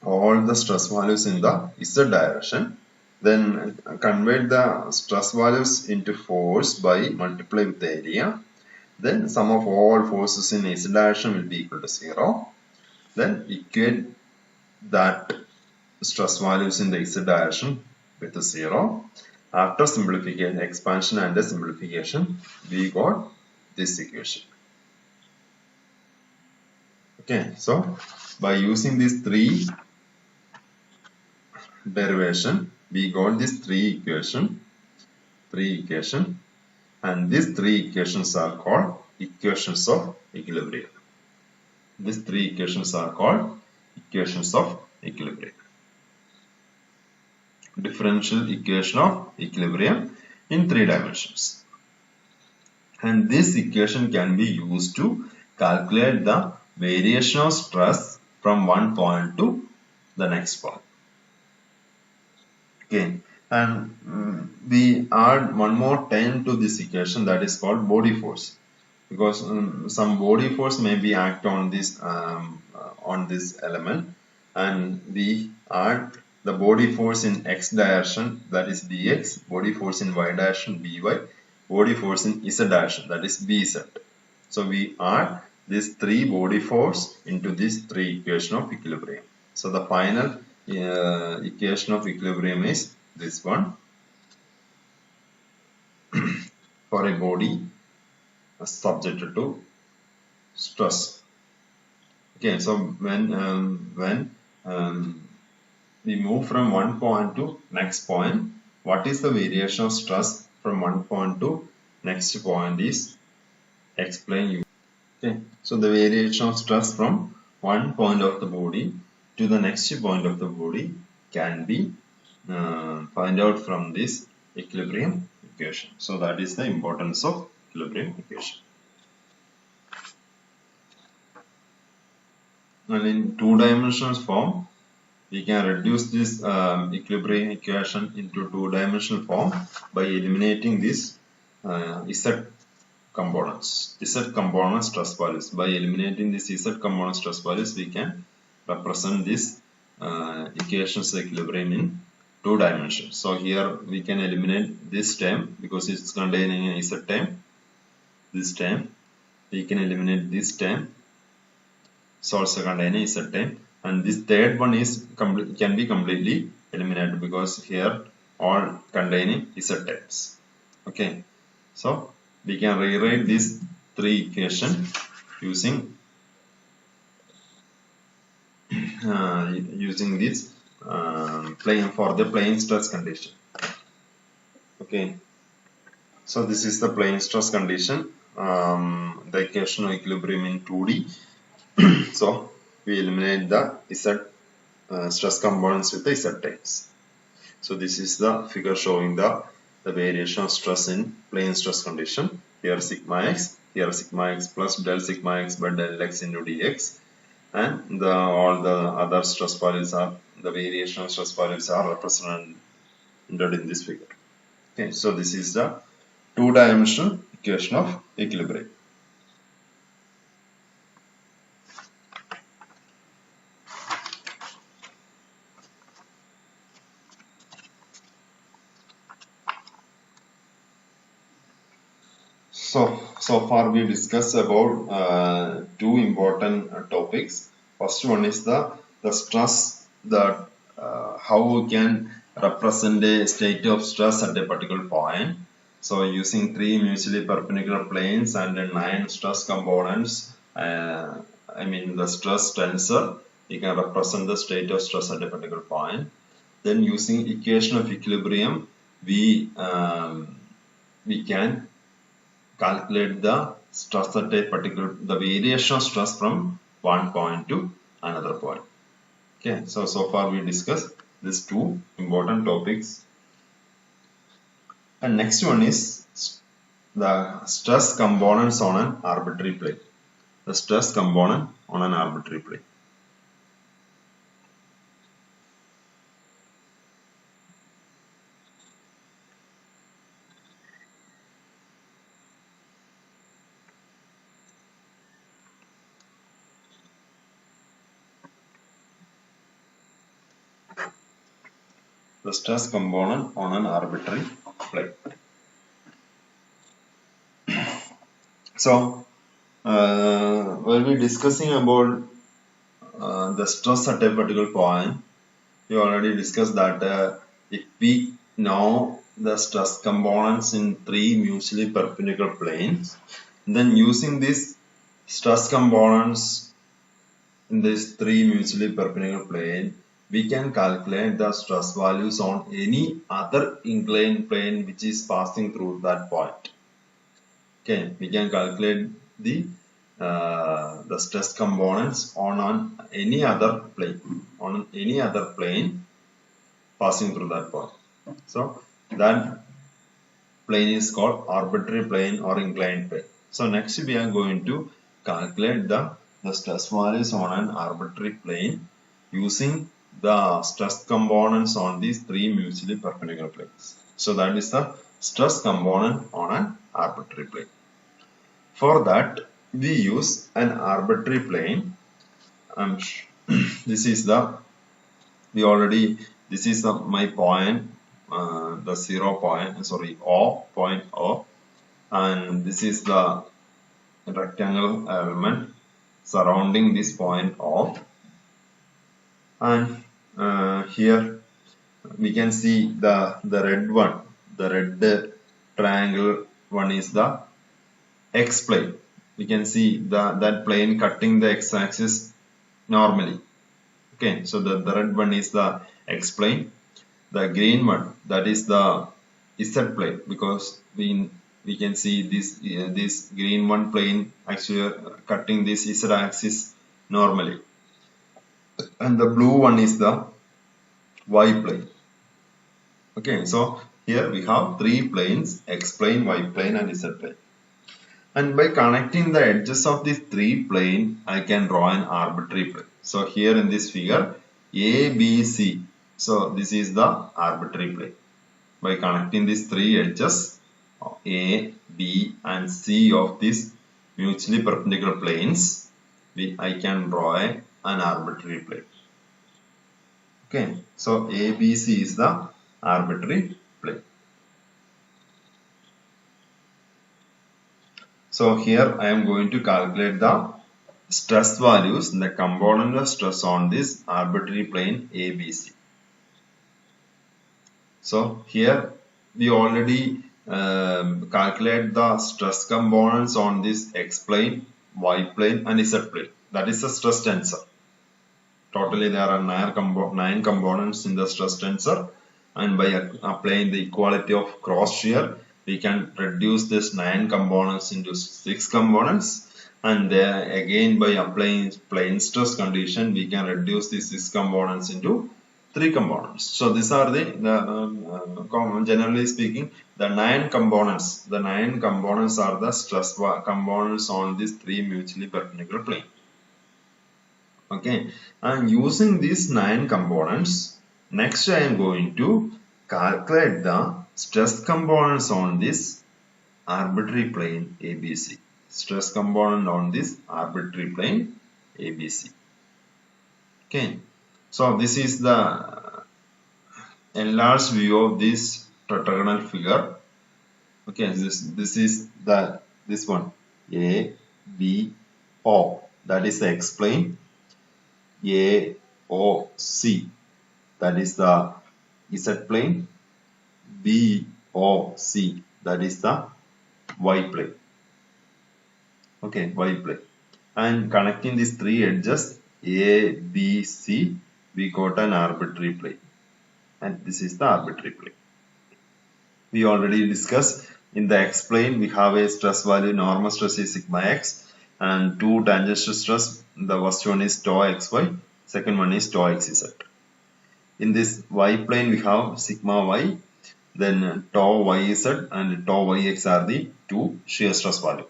all the stress values in the z direction, then convert the stress values into force by multiply with the area, then sum of all forces in z direction will be equal to 0, then equate that stress values in the z direction with 0. After simplification, expansion and simplification, we got this equation. Okay, so by using these three derivation, we got these three equation, and these three equations are called equations of equilibrium. These three equations are called equations of equilibrium. Differential equation of equilibrium in 3 dimensions. And this equation can be used to calculate the variation of stress from one point to the next point. Okay, and we add one more term to this equation, that is called body force, because some body force may be act on this element, and we add the body force in x direction, that is dx, body force in y direction by, body force in z direction, that is bz. So we add these three body force into these three equation of equilibrium. So the final equation of equilibrium is this one for a body subjected to stress. Okay, so when we move from one point to next point, what is the variation of stress from one point to next point is explained. Okay, so the variation of stress from one point of the body to the next point of the body can be find out from this equilibrium equation. So that is the importance of equilibrium equation. And in two-dimensional form, we can reduce this equilibrium equation into two-dimensional form by eliminating this z components, z component stress values. By eliminating this z component stress values, we can represent this equations of equilibrium in two dimensions. So here we can eliminate this term because it's containing a z term. This term we can eliminate this term. It's also containing a z term, and this third one is can be completely eliminated because here all containing z terms. Okay, so we can rewrite these three equations using this plane for the plane stress condition. Okay, so this is the plane stress condition, the equation of equilibrium in 2D. So we eliminate the z stress components with the z terms. So this is the figure showing the variation of stress in plane stress condition. Here sigma x, here sigma x plus del sigma x by del x into dx, and all the other stress values are, the variation of stress values are represented in this figure. Okay, so this is the two-dimensional equation of equilibrium. So far we discussed about two important topics. First one is the stress, that how we can represent a state of stress at a particular point. So using three mutually perpendicular planes and 9 stress components, I mean the stress tensor, you can represent the state of stress at a particular point. Then using equation of equilibrium, we can calculate the stress at a particular, the variation of stress from one point to another point. Okay, so far we discussed these two important topics, and next one is the stress components on an arbitrary plane. The stress component on an arbitrary plane. the stress component on an arbitrary plane. So when we're discussing about the stress at a particular point, we already discussed that if we know the stress components in three mutually perpendicular planes, then using these stress components in these three mutually perpendicular plane, we can calculate the stress values on any other inclined plane which is passing through that point. Okay, we can calculate the stress components on any other plane passing through that point. So that plane is called arbitrary plane or inclined plane. So next we are going to calculate the stress values on an arbitrary plane using the stress components on these three mutually perpendicular planes. So that is the stress component on an arbitrary plane. For that we use an arbitrary plane. This is my point, the 0 point, sorry, point O, and this is the rectangle element surrounding this point O, and here we can see the red one, the red triangle one is the x plane. We can see that plane cutting the x-axis normally. Okay, so the red one is the x plane. The green one, that is the z plane, because we can see this green one plane actually cutting this z axis normally, and the blue one is the y plane. Okay, so here we have three planes: x plane, y plane, and z plane. And by connecting the edges of these three planes, I can draw an arbitrary plane. So here in this figure, A, B, C. So this is the arbitrary plane. By connecting these three edges, A, B, and C of these mutually perpendicular planes, I can draw an arbitrary plane. Okay, so A, B, C is the arbitrary plane. So here I am going to calculate the stress values, the component of stress on this arbitrary plane ABC. So here we already calculate the stress components on this x plane, y plane, and z plane. That is the stress tensor. Totally there are 9 components in the stress tensor, and by applying the equality of cross shear, we can reduce this 9 components into 6 components, and there again by applying plane stress condition, we can reduce these 6 components into 3 components. So these are generally speaking, the 9 components. The 9 components are the stress components on these 3 mutually perpendicular plane. Okay, and using these 9 components, next I am going to calculate the stress components on this arbitrary plane ABC. Stress component on this arbitrary plane ABC. Okay, so this is the enlarged view of this tetragonal figure. Okay, this is this one, A, B, O, that is the x plane. A, O, C, that is the z plane. B, O, C, that is the y plane. Okay, y plane. And connecting these three edges, A, B, C, we got an arbitrary plane. And this is the arbitrary plane. We already discussed in the x plane, we have a stress value, normal stress is sigma x, and 2 tangential stress. The first one is tau xy, second one is tau xz. In this y plane, we have sigma y, then tau yz and tau yx are the 2 shear stress value.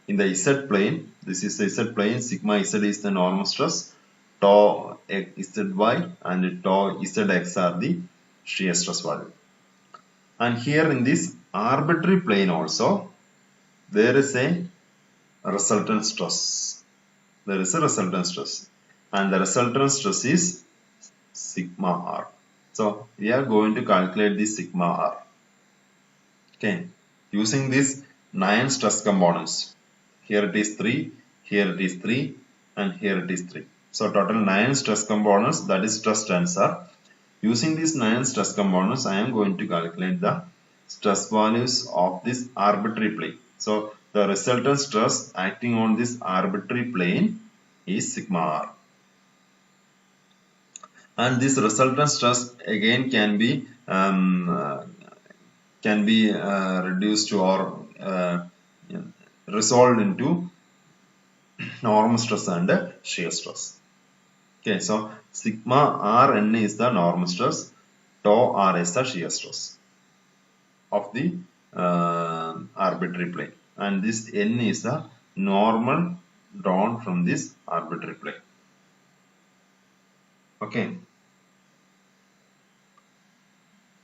In the z plane, this is the z plane, sigma z is the normal stress, tau zy and tau zx are the shear stress value. And here in this arbitrary plane also, there is a resultant stress. There is a resultant stress, and the resultant stress is sigma r. So we are going to calculate the sigma r. Okay, using these 9 stress components. Here it is 3, here it is 3, and here it is 3. So total 9 stress components, that is stress tensor. Using these 9 stress components, I am going to calculate the stress values of this arbitrary plane. So the resultant stress acting on this arbitrary plane is sigma r. And this resultant stress again can be reduced or resolved into normal stress and shear stress. Okay, so sigma Rn is the normal stress, tau R is the shear stress of the arbitrary plane, and this N is the normal drawn from this arbitrary plane. Okay,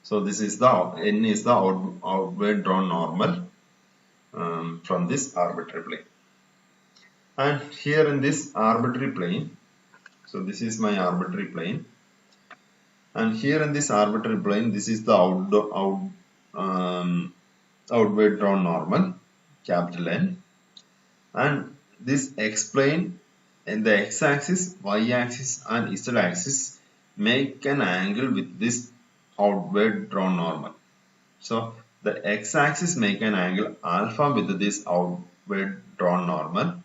so this is the N is the outward drawn normal from this arbitrary plane. And here in this arbitrary plane, so this is my arbitrary plane, and here in this arbitrary plane, this is the outward drawn normal, capital N, and this x plane in the x-axis, y-axis and z-axis make an angle with this outward drawn normal. So the x-axis make an angle alpha with this outward drawn normal,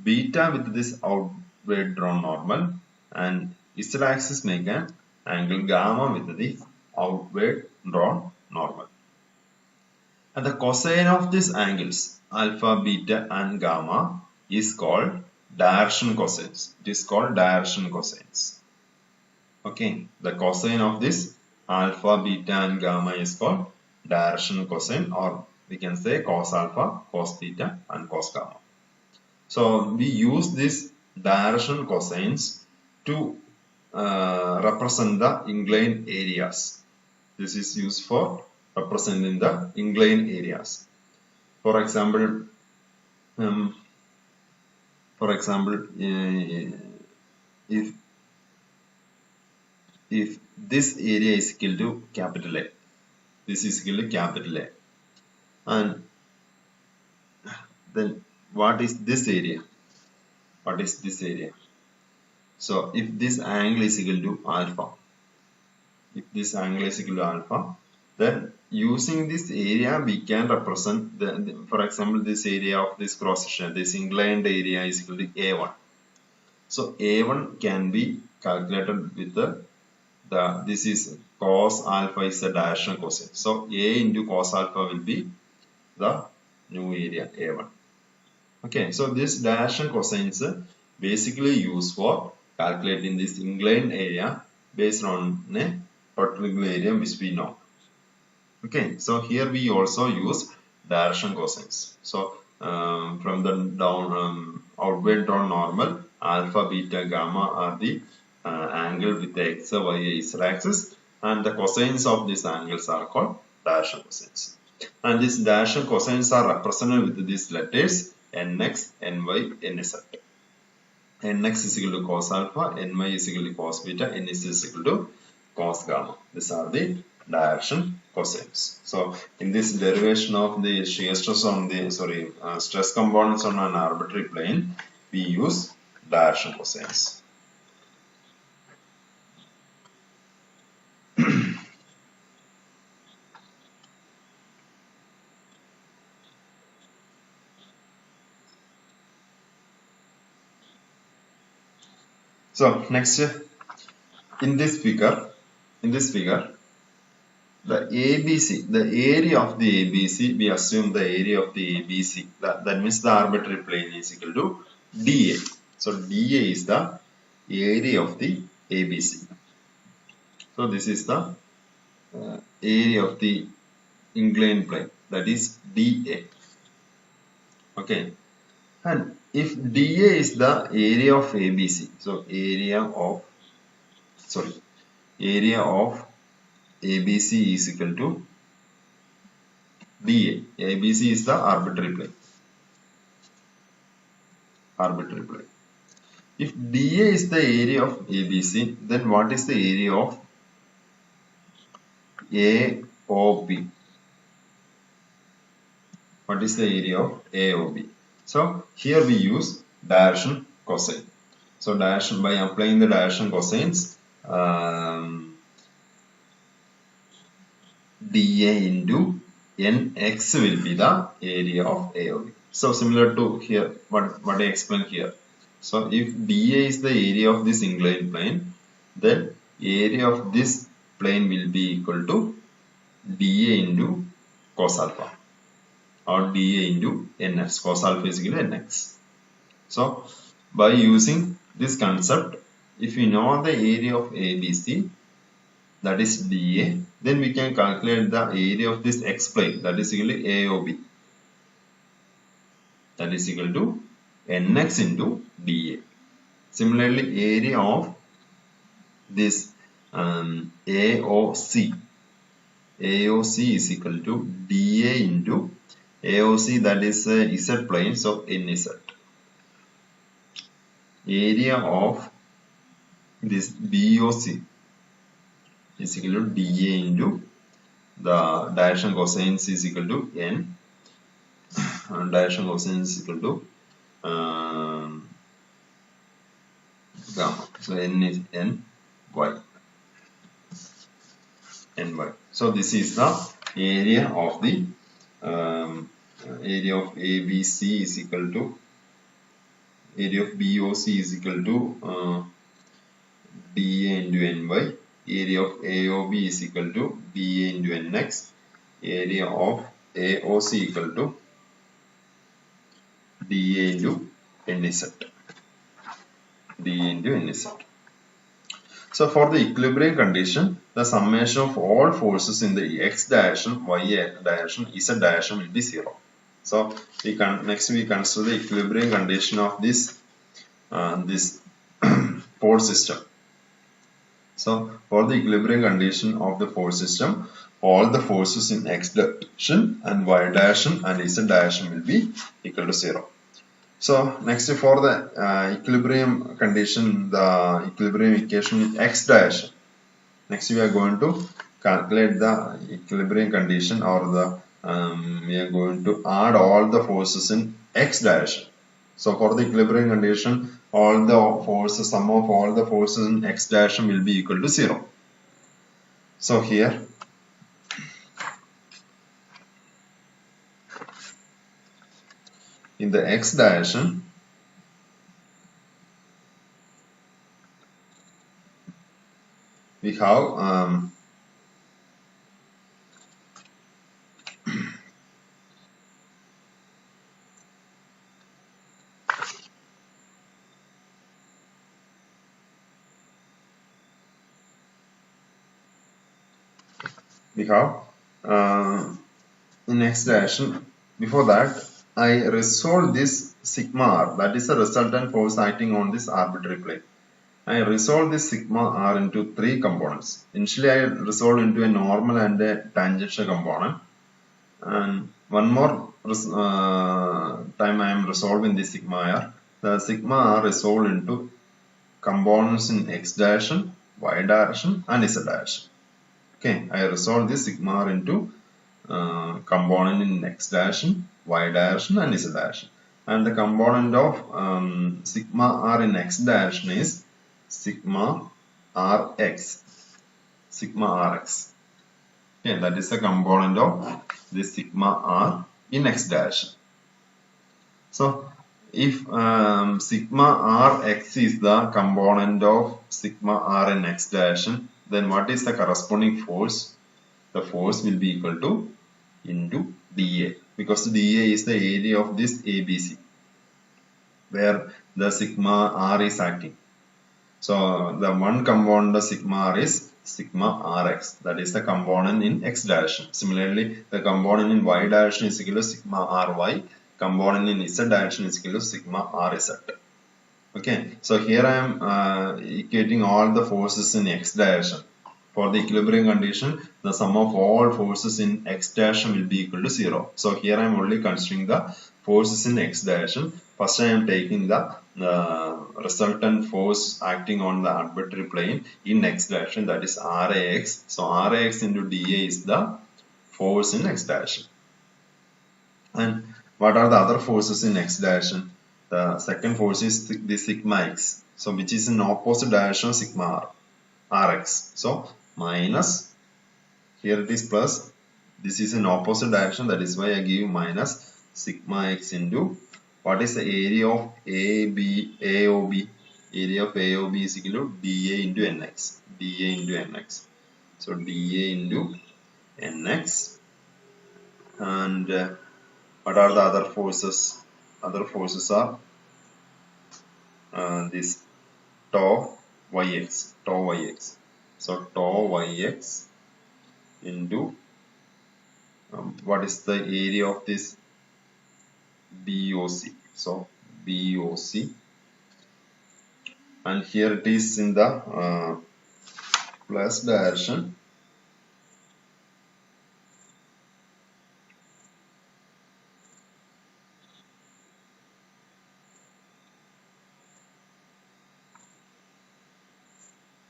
beta with this outward drawn normal, and z-axis make an angle gamma with the outward drawn normal. And the cosine of these angles alpha, beta and gamma is called direction cosines. It is called direction cosines. Okay, the cosine of this alpha, beta and gamma is called direction cosine, or we can say cos alpha, cos beta and cos gamma. So we use this direction cosines to represent the inclined areas. This is used for representing the inclined areas. For example, if this area is equal to capital A, this is equal to capital A, and then what is this area? What is this area? So if this angle is equal to alpha, then using this area we can represent for example, this area of this cross section, this inclined area is equal to A1. So A1 can be calculated with this is cos alpha is the direction cosine. So A into cos alpha will be the new area A1. Okay, so this direction cosines basically used for calculating this inclined area based on a particular area which we know. Okay, so here we also use direction cosines. So from the down outward drawn normal, alpha, beta, gamma are the angle with the x, y, z axis, and the cosines of these angles are called direction cosines. And these direction cosines are represented with these letters nx, ny, nz. Nx is equal to cos alpha, ny is equal to cos beta, nz is equal to cos gamma. These are the direction cosines. So in this derivation of the shear stress on the stress components on an arbitrary plane, we use direction cosines. So next, in this figure, the ABC, the area of the ABC, we assume the area of the ABC, that means the arbitrary plane is equal to dA. So dA is the area of the ABC. So this is the area of the inclined plane, that is dA. Okay, and if dA is the area of ABC, so area of ABC is equal to dA. ABC is the arbitrary plane. If dA is the area of ABC, then what is the area of AOB. What is the area of AOB? So here we use direction cosine. So direction, by applying the direction cosines, dA into nx will be the area of AOB. So similar to here, what I explained here. So if dA is the area of this inclined plane, then area of this plane will be equal to dA into cos alpha, or dA into nx. Cos alpha is equal to nx. So by using this concept, if we know the area of ABC, that is dA, then we can calculate the area of this x plane, that is equal to AOB, that is equal to nx into dA. Similarly, area of this AOC is equal to dA into AOC, that is Z plane, so NZ. Area of this BOC is equal to dA into the direction cosines is equal to n, and direction cosines is equal to gamma. So n is n y. So this is the area of the area of ABC is equal to area of BOC is equal to dA into ny. Area of AOB is equal to dA into nx. Area of AOC equal to dA into nz. So for the equilibrium condition, the summation of all forces in the x direction, y direction, z direction will be 0. So next we consider the equilibrium condition of this force system. So for the equilibrium condition of the force system, all the forces in x direction and y direction and z direction will be equal to 0. So next, for the equilibrium condition, the equilibrium equation in x direction. Next we are going to calculate the equilibrium condition, or the we are going to add all the forces in x direction. So for the equilibrium condition, all the forces, sum of all the forces in x direction will be equal to 0. So here in the x direction, we have in x direction. Before that, I resolve this sigma r, that is the resultant force acting on this arbitrary plane. I resolve this sigma r into 3 components. Initially, I resolve into a normal and a tangential component. And one more time I am resolving this sigma r. The sigma r resolved into components in x direction, y direction, and z direction. Okay, I resolve this sigma r into component in x direction, y direction, and z direction. And the component of sigma r in x direction is sigma rx. Okay, that is the component of this sigma r in x direction. So if sigma rx is the component of sigma r in x direction, then what is the corresponding force? The force will be equal to into dA, because dA is the area of this ABC where the sigma r is acting. So the one component of sigma r is sigma rx, that is the component in x direction. Similarly, the component in y direction is equal to sigma ry, component in z direction is equal to sigma rz. Okay, so here I am equating all the forces in x direction. For the equilibrium condition, the sum of all forces in x direction will be equal to 0. So here I am only considering the forces in x direction. First I am taking the resultant force acting on the arbitrary plane in x direction, that is Rax. So Rax into dA is the force in x direction. And what are the other forces in x direction? The second force is the sigma x, so which is in opposite direction of sigma Rx. So minus, here it is plus, this is in opposite direction, that is why I give minus sigma x into, what is the area of AOB? Area of AOB is equal to dA into nx. dA into nx. So dA into nx. And what are the other forces? Other forces are this tau yx. So tau yx into what is the area of this BOC? So BOC, and here it is in the plus direction.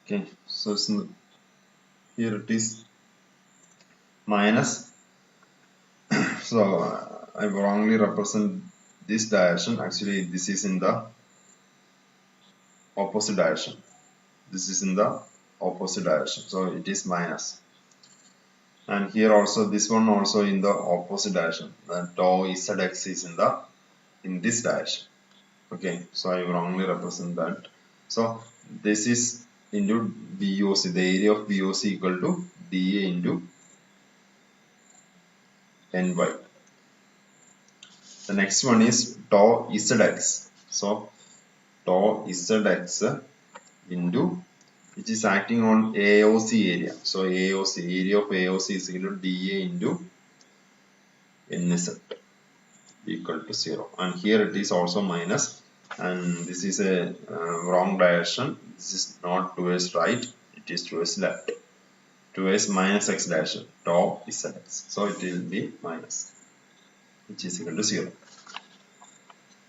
Okay, so here it is minus. So I wrongly represent this direction. Actually, this is in the opposite direction. This is in the opposite direction. So it is minus. And here also, this one also in the opposite direction. And tau zx is in this direction. Okay, so I wrongly represent that. So this is into BOC. The area of BOC equal to dA into ny. The next one is tau zx. So tau zx into, which is acting on AOC area. So AOC, area of AOC is equal to dA into nz equal to 0. And here it is also minus. And this is a wrong direction. This is not towards right, it is towards left. Towards minus x direction, tau zx. So it will be minus, which is equal to 0.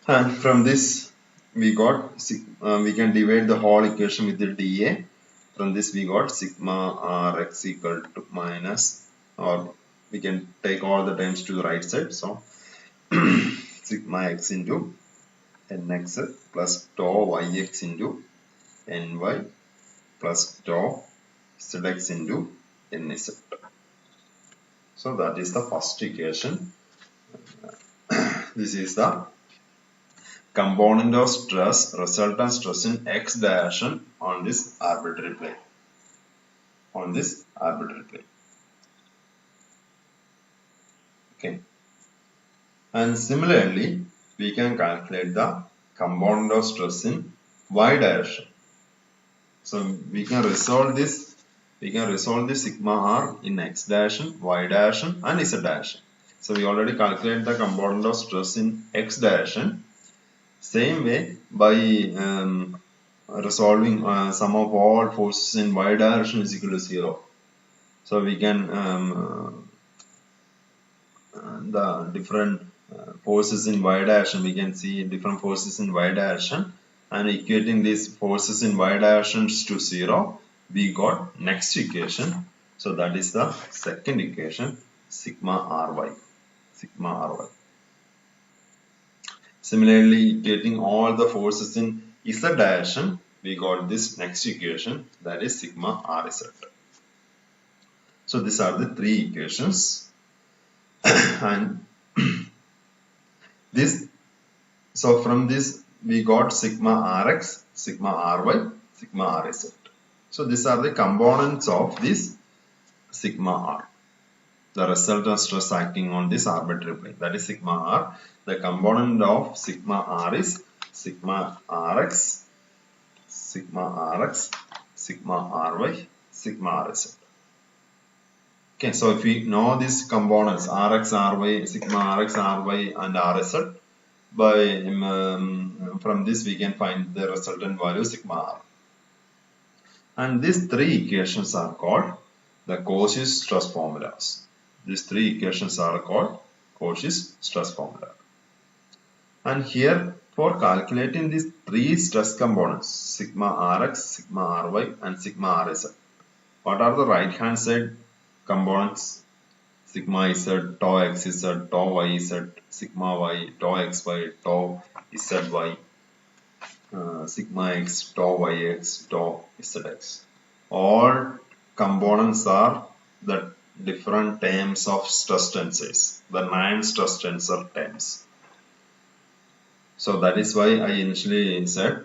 And from this we got we can divide the whole equation with the dA. From this we got sigma Rx equal to minus, or we can take all the terms to the right side. So sigma x into nx plus tau yx into ny plus tau zx into nz. So that is the first equation. This is the component of stress, resultant stress in x direction on this arbitrary plane. Okay. And similarly, we can calculate the component of stress in y direction. So we can resolve this. We can resolve this sigma r in x direction, y direction, and z direction. So we already calculated the component of stress in x direction. Same way, by resolving sum of all forces in y direction is equal to 0. So we can the different forces in y direction, we can see different forces in y direction, and equating these forces in y directions to 0, we got next equation. So that is the second equation, sigma ry. Similarly, getting all the forces in z direction, we got this next equation, that is sigma rz. So these are the three equations. And this, so from this we got sigma rx, sigma ry, sigma rz. So these are the components of this sigma r, the resultant stress acting on this arbitrary plane, that is sigma r. The component of sigma r is sigma rx, sigma rx, sigma ry, sigma rz. Okay, so if we know these components rx, ry, sigma rx, ry, and rz, by from this we can find the resultant value sigma r. And these three equations are called the Cauchy's stress formulas. These three equations are called Cauchy's stress formula. And here for calculating these three stress components, sigma Rx, sigma Ry and sigma Rs, what are the right hand side components? Sigma Z, tau xz, tau yz, sigma y, tau xy, tau zy, sigma x, tau yx, tau zx. All components are the different terms of stress tensors, the 9 stress tensor terms. So that is why I initially said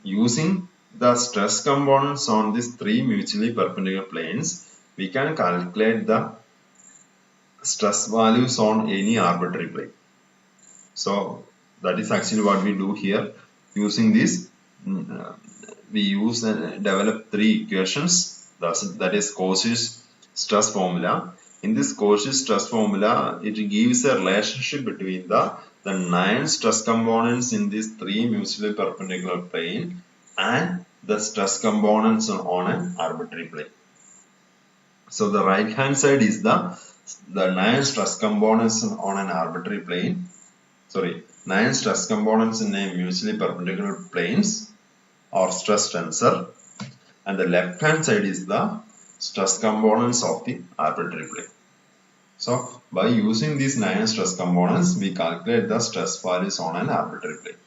using the stress components on these three mutually perpendicular planes, we can calculate the stress values on any arbitrary plane. So that is actually what we do here. Using this, we use and develop three equations. That is Cauchy's stress formula. In this Cauchy's stress formula, it gives a relationship between the 9 stress components in these three mutually perpendicular plane and the stress components on an arbitrary plane. So the right hand side is the 9 stress components on an arbitrary plane. 9 stress components in a mutually perpendicular planes or stress tensor, and the left hand side is the stress components of the arbitrary plane. So by using these 9 stress components, we calculate the stress values on an arbitrary plane.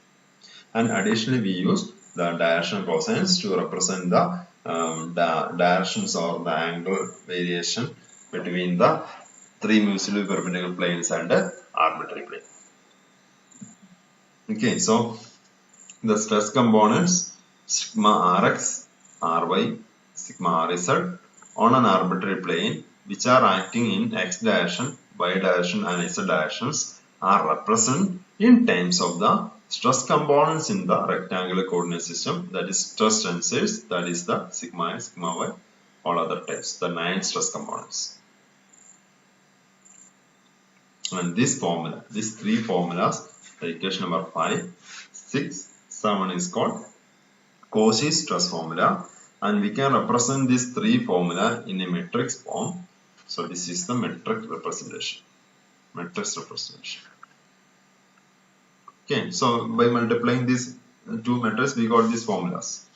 And additionally, we use the direction cosines to represent the directions or the angle variation between the three mutually perpendicular planes and the arbitrary plane. Okay, so the stress components sigma Rx, Ry, sigma Rz on an arbitrary plane which are acting in x direction, y direction and z directions are represented in terms of the stress components in the rectangular coordinate system, that is stress tensors, that is the sigma x, sigma y, all other types, the 9 stress components. And this formula, these three formulas, the equation number 5, 6, 7 is called Cauchy's stress formula, and we can represent these three formula in a matrix form. So this is the matrix representation. Okay, so by multiplying these two matrices, we got these formulas.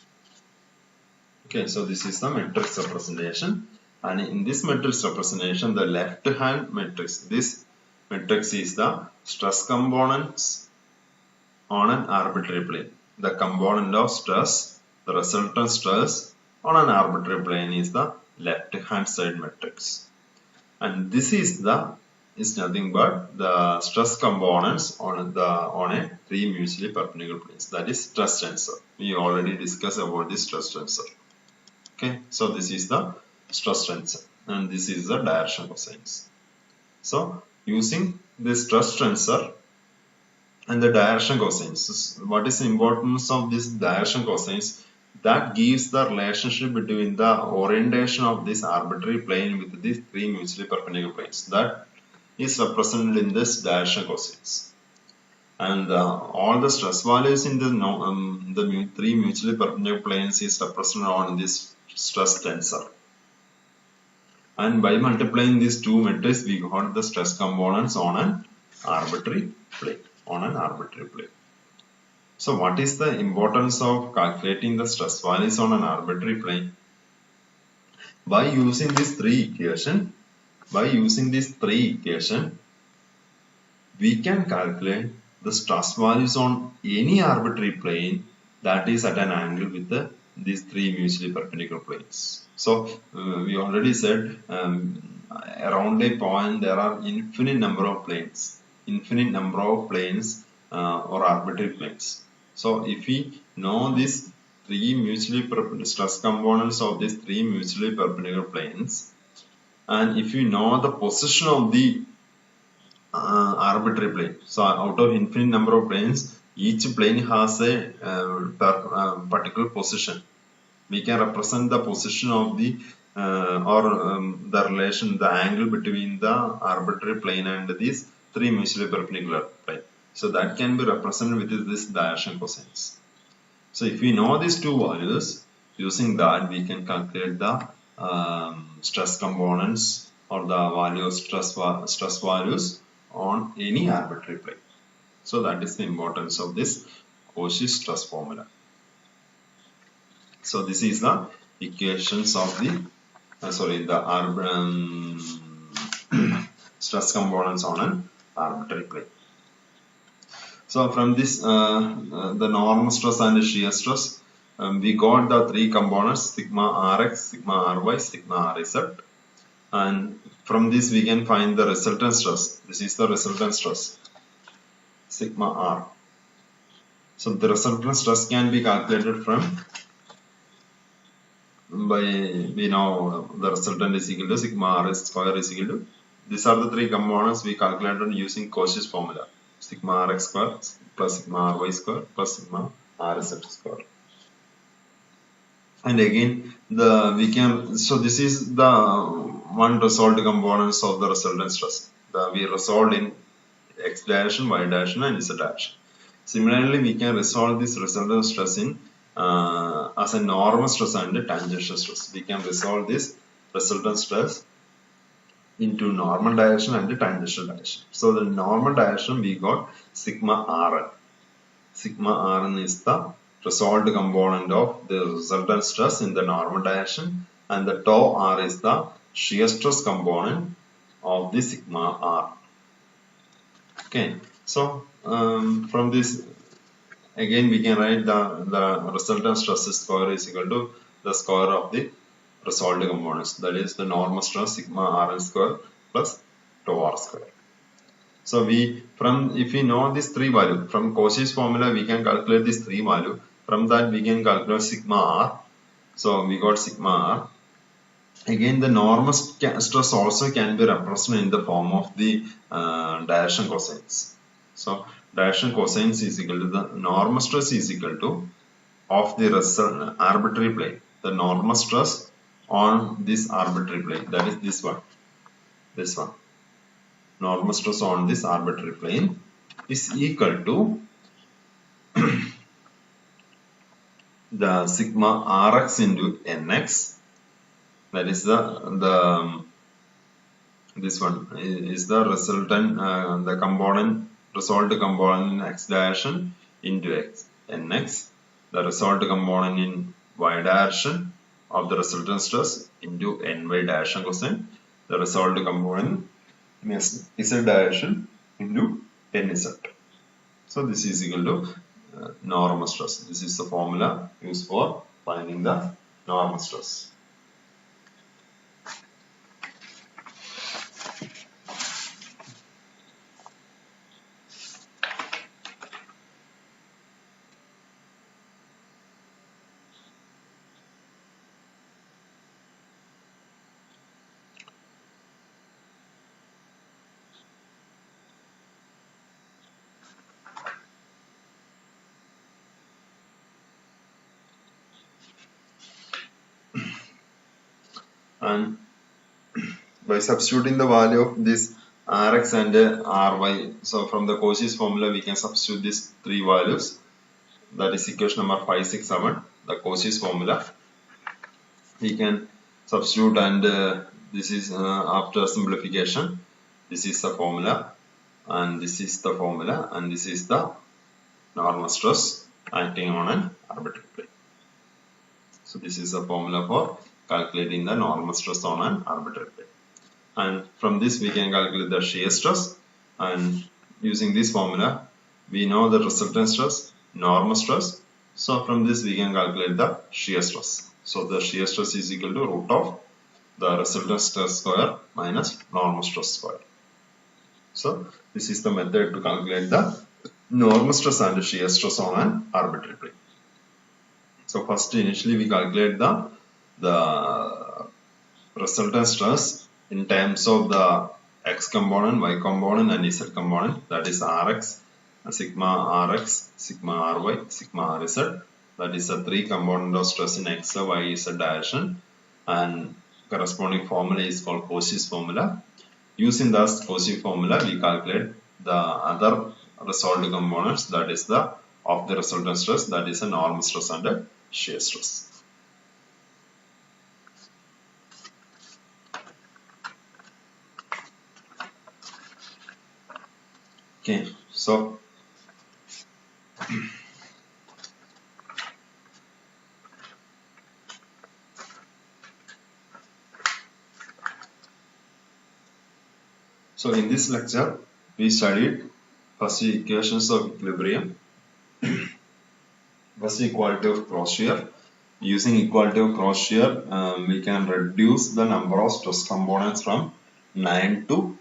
Okay, so this is the matrix representation, and in this matrix representation, the left hand matrix, this matrix is the stress components on an arbitrary plane. The component of stress, the resultant stress on an arbitrary plane is the left hand side matrix, and this is nothing but the stress components on a three mutually perpendicular planes, that is stress tensor. We already discussed about this stress tensor. Okay, so this is the stress tensor and this is the direction cosines. So using this stress tensor and the direction cosines, what is the importance of this direction cosines? That gives the relationship between the orientation of this arbitrary plane with these three mutually perpendicular planes. That is represented in this direction cosines. And all the stress values in the three mutually perpendicular planes is represented on this stress tensor. And by multiplying these two matrices, we got the stress components on an arbitrary plane. So what is the importance of calculating the stress values on an arbitrary plane? By using these three equations, we can calculate the stress values on any arbitrary plane that is at an angle with these three mutually perpendicular planes. So we already said around a point there are infinite number of planes or arbitrary planes. So if we know these stress components of these three mutually perpendicular planes, and if we know the position of the arbitrary plane, so out of infinite number of planes, each plane has a particular position. We can represent the position of the the relation, the angle between the arbitrary plane and these three mutually perpendicular plane. So that can be represented with this direction cosines. So if we know these two values, using that we can calculate the stress components or the value of stress values on any arbitrary plane. So that is the importance of this Cauchy stress formula. So this is the equations of the stress components on an arbitrary plane. So from this the normal stress and the shear stress, we got the three components sigma rx, sigma ry, sigma rz, and from this we can find the resultant stress. This is the resultant stress, sigma r. So the resultant stress can be calculated from we know the resultant is equal to sigma r square is equal to, these are the three components we calculated using Cauchy's formula, sigma rx square plus sigma ry square plus sigma rz square. And again so this is the one resolved components of the resultant stress. We resolved in x direction, y direction and z direction. Similarly, we can resolve this resultant stress in as a normal stress and a tangential stress. We can resolve this resultant stress into normal direction and the tangential direction. So the normal direction we got sigma rn. Sigma rn is the resolved component of the resultant stress in the normal direction, and the tau r is the shear stress component of the sigma r. Okay, so from this again we can write the resultant stress square is equal to the square of the resolved components, that is the normal stress sigma rn square plus tau r square. So if we know this three value from Cauchy's formula, we can calculate this three value. From that we can calculate sigma r. So we got sigma r. Again, the normal stress also can be represented in the form of the direction cosines. So direction cosines is equal to the normal stress is equal to of the arbitrary plane. The normal stress on this arbitrary plane, that is this one. This one. Normal stress on this arbitrary plane is equal to the sigma rx into nx, that is this one is the resultant the component resolved component in x direction into nx, the resolved component in y direction of the resultant stress into ny direction cosine, the resolved component in z direction into nz. So this is equal to normal stress. This is the formula used for finding the normal stress. And by substituting the value of this Rx and Ry, so from the Cauchy's formula we can substitute these three values, that is equation number 5, 6, 7, the Cauchy's formula. We can substitute, and this is after simplification, this is the formula, and this is the formula, and this is the normal stress acting on an arbitrary plane. So this is the formula for calculating the normal stress on an arbitrary plane. And from this we can calculate the shear stress, and using this formula we know the resultant stress, normal stress. So from this we can calculate the shear stress. So the shear stress is equal to root of the resultant stress square minus normal stress square. So this is the method to calculate the normal stress and shear stress on an arbitrary plane. So first initially we calculate the resultant stress in terms of the x component, y component and z component, that is Rx, sigma Rx, sigma Ry, sigma Rz. That is the three component of stress in x, y, z direction, and corresponding formula is called Cauchy's formula. Using the Cauchy formula we calculate the other resolved components, that is the of the resultant stress, that is a normal stress and a shear stress. Okay, so So in this lecture, we studied first equations of equilibrium, first equality of cross shear. Using equality of cross shear, we can reduce the number of stress components from 9 to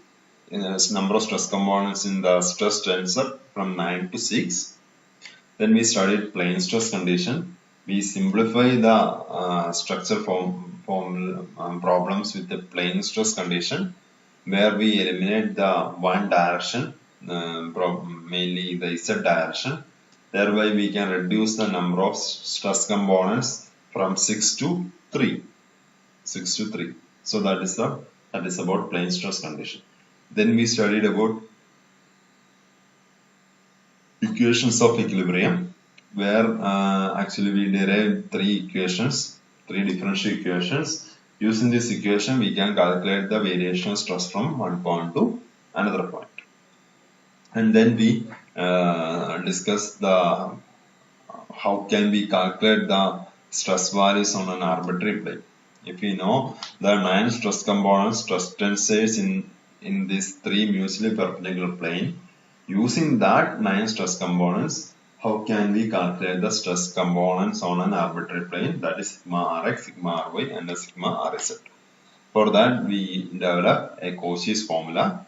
number of stress components in the stress tensor from 9 to 6. Then we studied plane stress condition. We simplify the structure problems with the plane stress condition, where we eliminate the one direction, mainly the Z direction. Thereby we can reduce the number of stress components from 6 to 3. 6 to 3. So that is about plane stress condition. Then we studied about equations of equilibrium, where actually we derived three differential equations. Using this equation, we can calculate the variation of stress from one point to another point. And then we discussed how can we calculate the stress values on an arbitrary plane. If we know the 9 stress components, stress tensors in these three mutually perpendicular plane, using that 9 stress components, how can we calculate the stress components on an arbitrary plane, that is sigma Rx, sigma Ry and a sigma Rz. For that we develop a Cosines formula.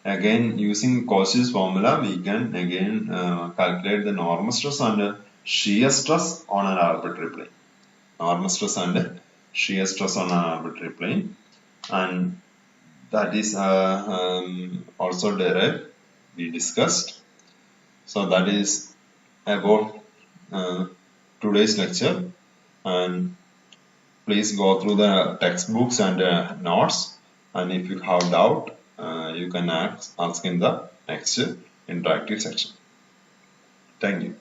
Again, using Cosines formula, we can again calculate the normal stress and shear stress on an arbitrary plane. Normal stress and shear stress on an arbitrary plane, and that is also derived, we discussed. So that is about today's lecture, and please go through the textbooks and notes, and if you have doubt, you can ask in the next interactive section. Thank you.